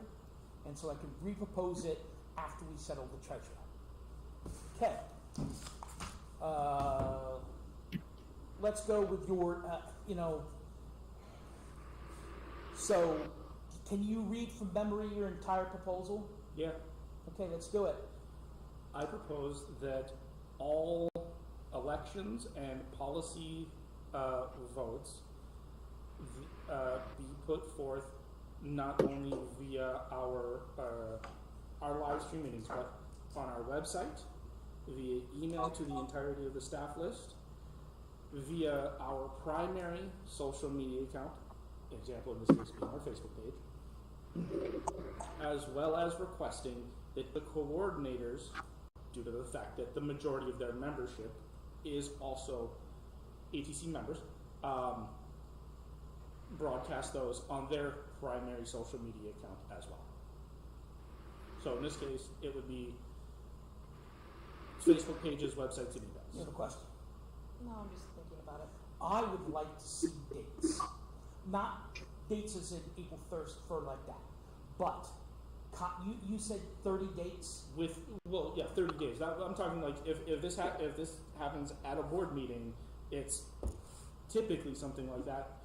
and so I can repropose it after we settle the treasurer. Okay. Let's go with your, so can you read from memory your entire proposal?
Yeah.
Okay, let's do it.
I propose that all elections and policy votes be put forth not only via our live stream meetings, but on our website, via email to the entirety of the staff list, via our primary social media account, example in this case being our Facebook page, as well as requesting that the coordinators, due to the fact that the majority of their membership is also ATC members, broadcast those on their primary social media account as well. So in this case, it would be Facebook pages, websites, and emails.
You have a question?
No, I'm just thinking about it.
I would like to see dates. Not dates as in April 1st for like that, but you said 30 dates?
30 days. I'm talking like if this happens at a board meeting, it's typically something like that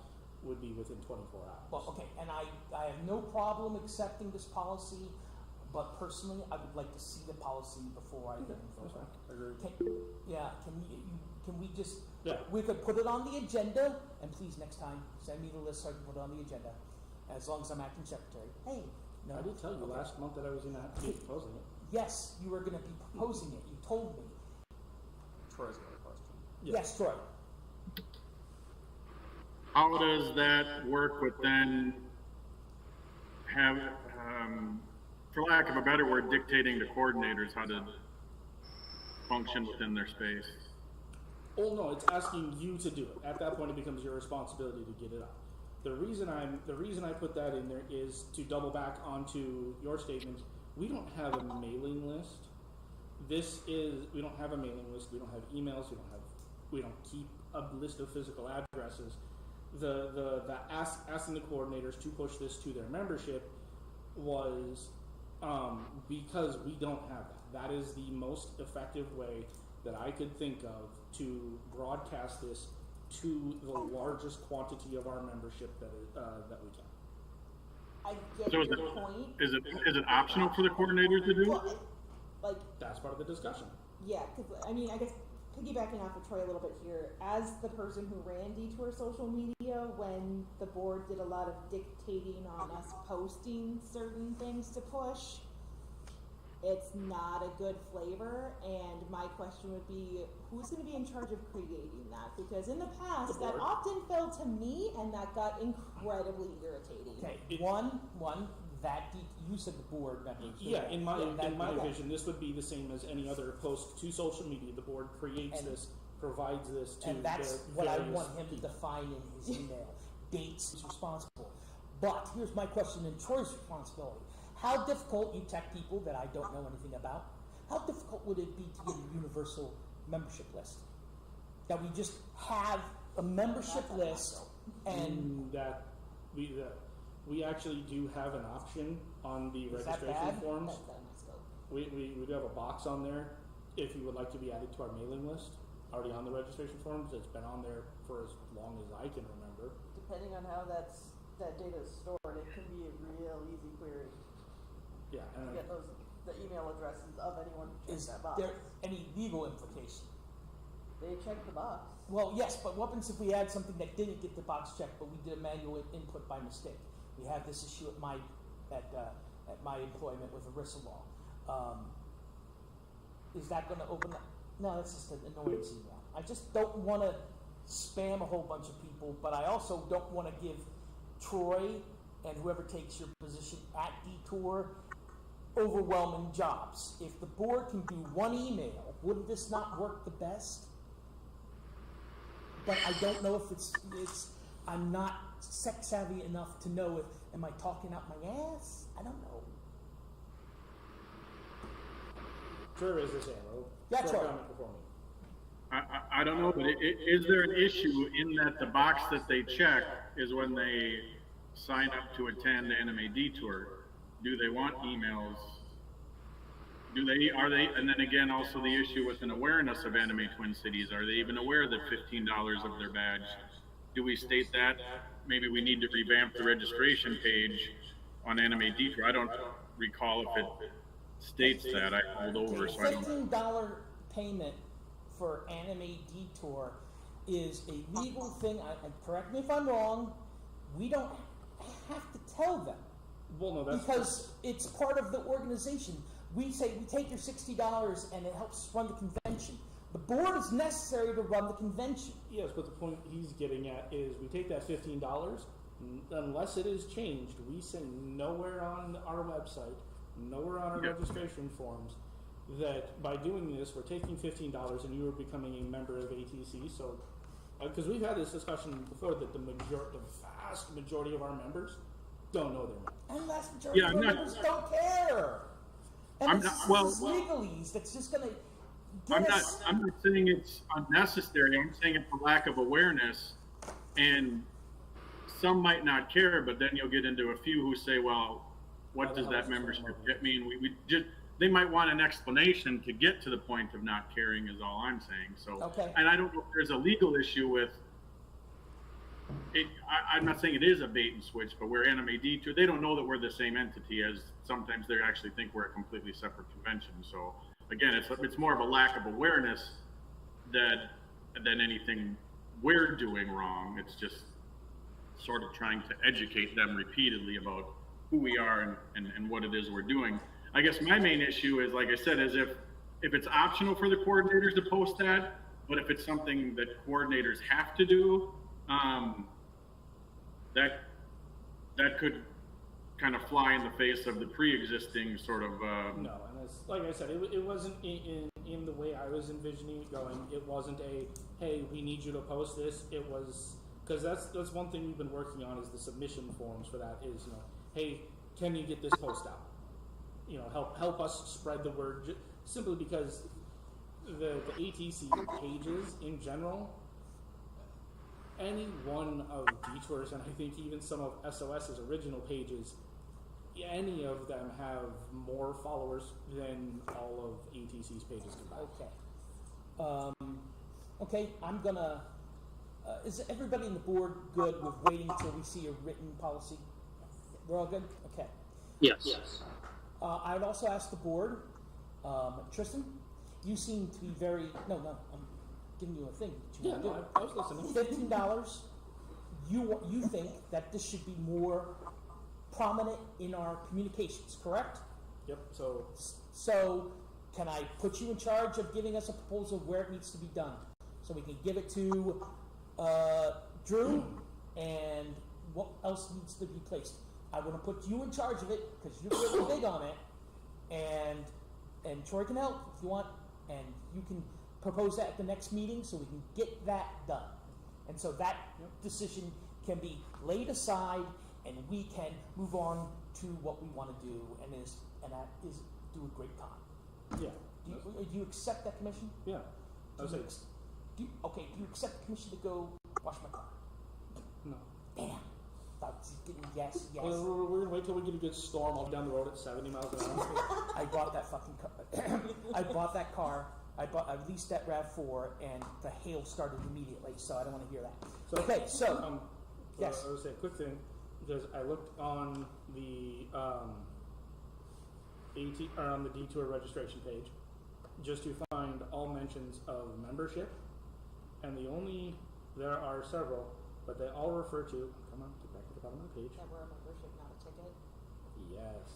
would be within 24 hours.
Well, okay, and I have no problem accepting this policy, but personally, I would like to see the policy before I get involved. Can we just, we could put it on the agenda, and please next time, send me the list so I can put it on the agenda, as long as I'm acting secretary. Hey, no.
I did tell you last month that I was going to have to be proposing it.
Yes, you were going to be proposing it, you told me.
Troy's got a question.
Yes, Troy.
How does that work with then have, for lack of a better word, dictating to coordinators how to function within their space?
Oh no, it's asking you to do it. At that point, it becomes your responsibility to get it up. The reason I put that in there is to double back onto your statement. We don't have a mailing list we don't have a mailing list, we don't have emails, we don't keep a list of physical addresses. The asking the coordinators to push this to their membership was because we don't have that. That is the most effective way that I could think of to broadcast this to the largest quantity of our membership that we can.
I get
So
your point.
is it optional for the coordinators to do?
Well, like,
That's part of the discussion.
yeah, because I mean, I guess piggybacking off of Troy a little bit here, as the person who ran Detour social media when the board did a lot of dictating on us posting certain things to push, it's not a good flavor. And my question would be, who's going to be in charge of creating that? Because in the past, that often fell to me, and that got incredibly irritating.
Okay, you said the board members.
Yeah, in my
okay.
vision, this would be the same as any other post to social media. The board creates this, provides this to
And that's
their
what I
various
want him to
people.
define in his email. Dates is responsible. But here's my question and Troy's responsibility. How difficult, you tech people that I don't know anything about, how difficult would it be to get a universal membership list? That we just have a membership list and
that we actually do have an option on the
is that
registration
bad?
forms.
That's not my scope.
We do have a box on there if you would like to be added to our mailing list. Already on the registration forms. It's been on there for as long as I can remember.
Depending on how that data is stored, it can be a real easy query
Yeah,
to
and
get the email addresses of anyone who checked
Is
that box.
there any legal implication?
They checked the box.
Well, yes, but what happens if we had something that didn't get the box checked, but we did a manual input by mistake? We had this issue at my employment with ERISA law. Is that going to open up? No, that's just an annoyance email. I just don't want to spam a whole bunch of people, but I also don't want to give Troy and whoever takes your position at Detour overwhelming jobs. If the board can do one email, wouldn't this not work the best? But I don't know if it's I'm not sex savvy enough to know if, am I talking out my ass? I don't know.
Troy raised his hand.
That's
Troy
right.
comment before me.
I don't know, but is there an issue in that the box that they check is when they sign up to attend the Anime Detour? Do they want emails? Are they, and then again, also the issue with an awareness of Anime Twin Cities. Are they even aware that $15 of their badge? Do we state that? Maybe we need to revamp the registration page on Anime Detour. I don't recall if it states that. I pulled over, so I don't.
$15 payment for Anime Detour is a legal thing. Correct me if I'm wrong. We don't have to tell them.
Well, no, that's
Because it's part of the organization. We say we take your $60 and it helps run the convention. The board is necessary to run the convention.
yes, but the point he's getting at is we take that $15, unless it is changed. We say nowhere on our website, nowhere on our
Yep.
registration forms, that by doing this, we're taking $15 and you are becoming a member of ATC. So, because we've had this discussion before, that the vast majority of our members don't know their money.
And the vast majority
Yeah,
of
I'm not-
members don't care. And
I'm
it's
not- well-
this legalese that's just going to
I'm
get
not,
us.
I'm not saying it's unnecessary. I'm saying it's a lack of awareness, and some might not care, but then you'll get into a few who say, well, what does that membership get mean? We just, they might want an explanation to get to the point of not caring is all I'm saying. So,
Okay.
and I don't know if there's a legal issue with it. I'm not saying it is a bait and switch, but we're Anime Detour. They don't know that we're the same entity, as sometimes they actually think we're a completely separate convention. So again, it's more of a lack of awareness than anything we're doing wrong. It's just sort of trying to educate them repeatedly about who we are and what it is we're doing. I guess my main issue is, like I said, is if it's optional for the coordinators to post that, but if it's something that coordinators have to do, that could kind of fly in the face of the pre-existing sort of.
No, and it's, like I said, it wasn't in the way I was envisioning it going. It wasn't a, hey, we need you to post this. It was, because that's one thing we've been working on, is the submission forms for that is, hey, can you get this post out? Help us spread the word. simply because the ATC pages in general, any one of Detours, and I think even some of SOS's original pages, any of them have more followers than all of ATC's pages combined.
Okay. Okay, I'm gonna, is everybody in the board good with waiting until we see a written policy? We're all good? Okay.
Yes.
I'd also ask the board, Tristan, you seem to be very, no, I'm giving you a thing that you
Yeah,
want to
no,
do.
I was listening.
$15, you think that this should be more prominent in our communications, correct?
Yep,
So, can I put you in charge of giving us a proposal of where it needs to be done? So we can give it to Drew, and what else needs to be placed? I want to put you in charge of it, because you're really big on it, and Troy can help if you want, and you can propose that at the next meeting so we can get that done. And so that decision can be laid aside, and we can move on to what we want to do, and that is do a great time.
yeah,
Do you accept that commission?
yeah. I was like,
Do you accept the commission to go wash my car?
no.
Damn. Thought you didn't. Yes.
We're gonna wait till we get a good storm all down the road at 70 miles an hour.
I bought that fucking car. I bought that car. I leased that RAV4, and the hail started immediately. So I don't want to hear that.
So,
Okay. So yes.
I would say a quick thing, because I looked on the on the Detour registration page just to find all mentions of membership, and there are several, but they all refer to, come on, get back to the bottom of the page.
That we're a membership, not a ticket.
Yes.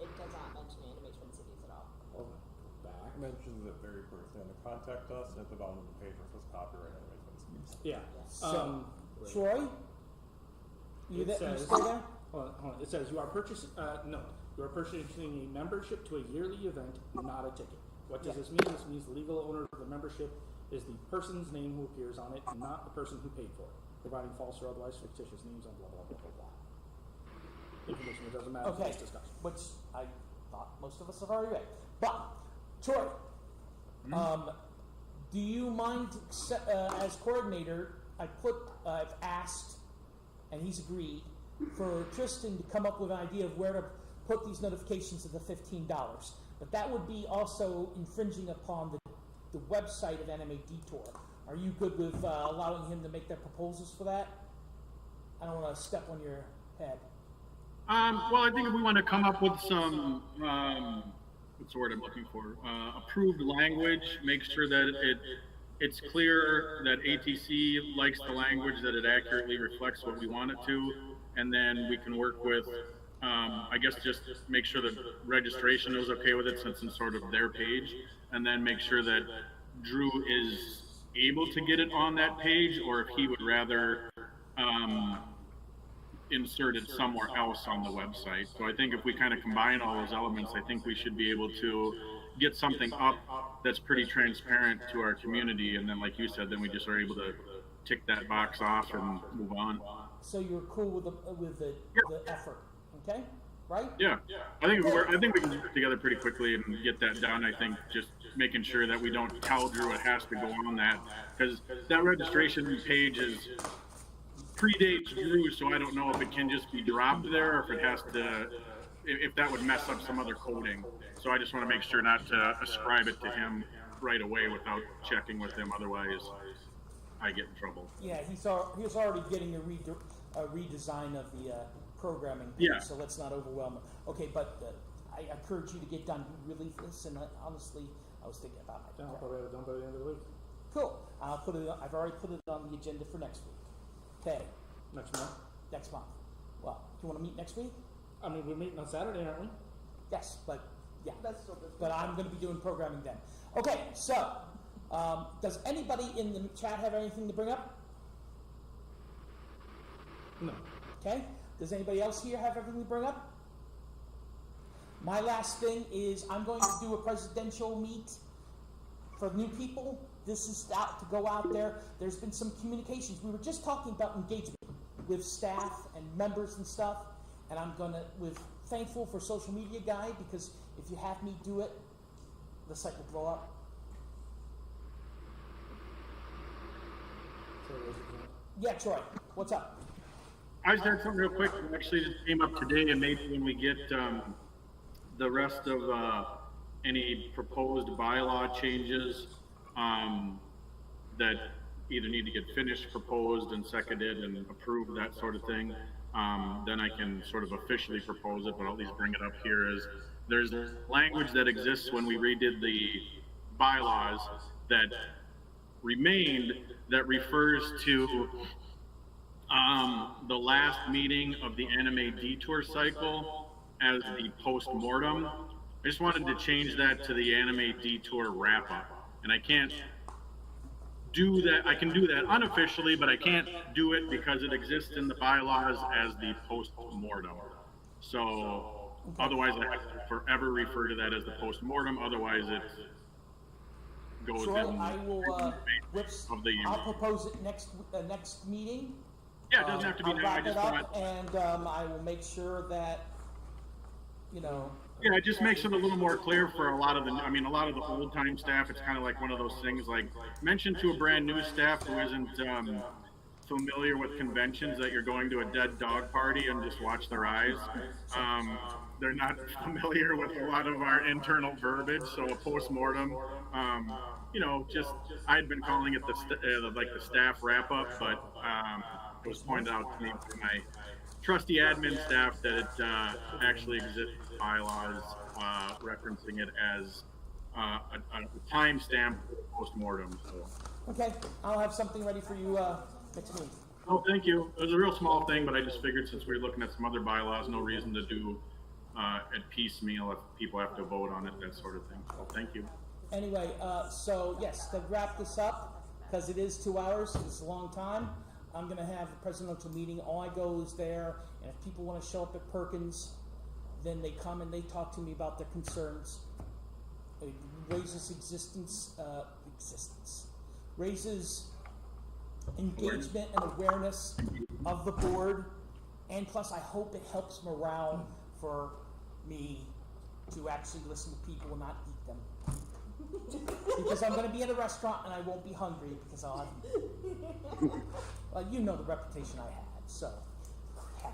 It does not mention Anime Twin Cities at all.
Hold on, go back.
It mentions it very briefly, and to contact us, and at the bottom of the page where it says copyright anyway.
Yeah.
So, Troy, you
It
still
says-
there?
Hold on. It says you are purchasing a membership to a yearly event, not a ticket. What does
Yeah.
this mean? This means the legal owner of the membership is the person's name who appears on it, not the person who paid for it, providing false or otherwise fictitious names on blah blah blah blah blah. Information that doesn't matter for
Okay,
this discussion.
which I thought most of us have already read. But, Troy, do you mind, as coordinator, I've asked, and he's agreed, for Tristan to come up with an idea of where to put these notifications of the $15. But that would be also infringing upon the website of Anime Detour. Are you good with allowing him to make their proposals for that? I don't want to step on your head.
Well, I think if we want to come up with some, what's the word I'm looking for? Approved language, make sure that it's clear that ATC likes the language, that it accurately reflects what we want it to, and then we can work with, I guess, just make sure that registration is okay with it since it's sort of their page, and then make sure that Drew is able to get it on that page, or if he would rather insert it somewhere else on the website. So I think if we kind of combine all those elements, I think we should be able to get something up that's pretty transparent to our community, and then like you said, then we just are able to tick that box off and move on.
So you're cool with the effort, okay? Right?
Yeah, I think we can work together pretty quickly and get that done. I think just making sure that we don't tell Drew it has to go on that, because that registration page predates Drew, so I don't know if it can just be dropped there or if it has to, if that would mess up some other coding. So I just want to make sure not to ascribe it to him right away without checking with him. Otherwise, I get in trouble.
Yeah, he's already getting a redesign of the programming page,
Yeah.
so let's not overwhelm him. Okay, but I encourage you to get done release, and honestly, I was thinking about my
I'll probably have it done by the end of the week.
Cool. I've already put it on the agenda for next week. Okay,
Next month.
next month. Well, do you want to meet next week?
I mean, we're meeting on Saturday, aren't we?
Yes, but yeah.
That's still this.
But I'm going to be doing programming then. Okay, so does anybody in the chat have anything to bring up?
No.
Okay. Does anybody else here have anything to bring up? My last thing is I'm going to do a presidential meet for new people. This is out to go out there. There's been some communications. We were just talking about engagement with staff and members and stuff. And I'm going to, thankful for social media guy, because If you have me do it, the site will blow up. Yeah, Troy, what's up?
I just had something real quick, that actually just came up today, and maybe when we get, the rest of, any proposed bylaw changes, that either need to get finished, proposed, and seconded, and approved, that sort of thing, then I can sort of officially propose it, but I'll at least bring it up here, is there's language that exists when we redid the bylaws that remained, that refers to the last meeting of the anime detour cycle as the post-mortem. I just wanted to change that to the anime detour wrap-up. And I can't do that, I can do that unofficially, but I can't do it because it exists in the bylaws as the post-mortem. So otherwise I have to forever refer to that as the post-mortem, otherwise it goes
Troy,
in
I will,
of the.
I'll propose it next meeting.
Yeah, it doesn't have to be
I'll
now, I
wrap
just
it
thought.
up, and, I will make sure that, you know.
Yeah, it just makes it a little more clear for a lot of the, I mean, a lot of the old time staff, it's kind of like one of those things, like, mention to a brand new staff who isn't, familiar with conventions that you're going to a dead dog party and just watch their eyes. They're not familiar with a lot of our internal verbiage, so a post-mortem, you know, just, I'd been calling it like the staff wrap-up, but, it was pointed out to me by my trusty admin staff that it actually exists in bylaws referencing it as a timestamp post-mortem. So.
Okay, I'll have something ready for you next week.
Oh, thank you. It was a real small thing, but I just figured since we were looking at some other bylaws, no reason to do at piecemeal if people have to vote on it, that sort of thing. So thank you.
Anyway, so yes, to wrap this up, because it is 2 hours, it's a long time, I'm going to have a presidential meeting. All I go is there, and if people want to show up at Perkins, then they come and they talk to me about their concerns. It raises raises engagement and awareness of the board, and plus I hope it helps morale for me to actually listen to people and not eat them. Because I'm going to be at a restaurant and I won't be hungry because I'll have, well, you know the reputation I had, so have.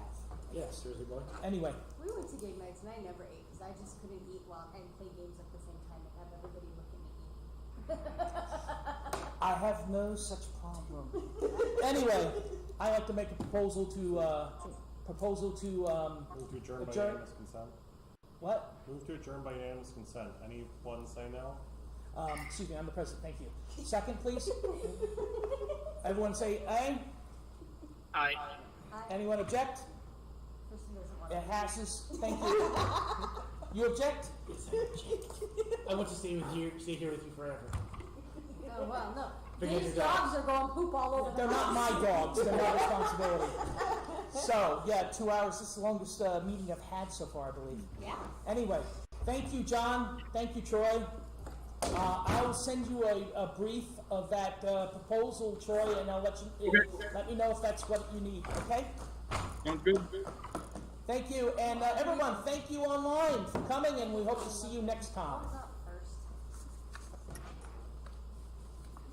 Yes, seriously, boy.
Anyway,
We went to game nights and I never ate because I just couldn't eat while and play games at the same time and have everybody looking at me.
I have no such problem. Anyway, I like to make a proposal to
Move to adjourn by
Adjourn.
unanimous consent.
what?
Move to adjourn by unanimous consent. Anyone say no?
Excuse me, I'm the president. Thank you. Second, please. Everyone say aye.
Aye.
Anyone object?
Kristen doesn't want
It passes. Thank you. You object?
I want to stay here with you forever.
Oh, well, no.
Forget
These
your dogs.
dogs are going poop all over the
They're not my dogs. They're my responsibility. So, yeah, 2 hours. This is the longest meeting I've had so far, I believe.
Yeah.
Anyway, thank you, John. Thank you, Troy. I will send you a brief of that proposal, Troy, and I'll let me know if that's what you need. Okay?
Sounds good.
Thank you, and everyone, thank you online for coming, and we hope to see you next time.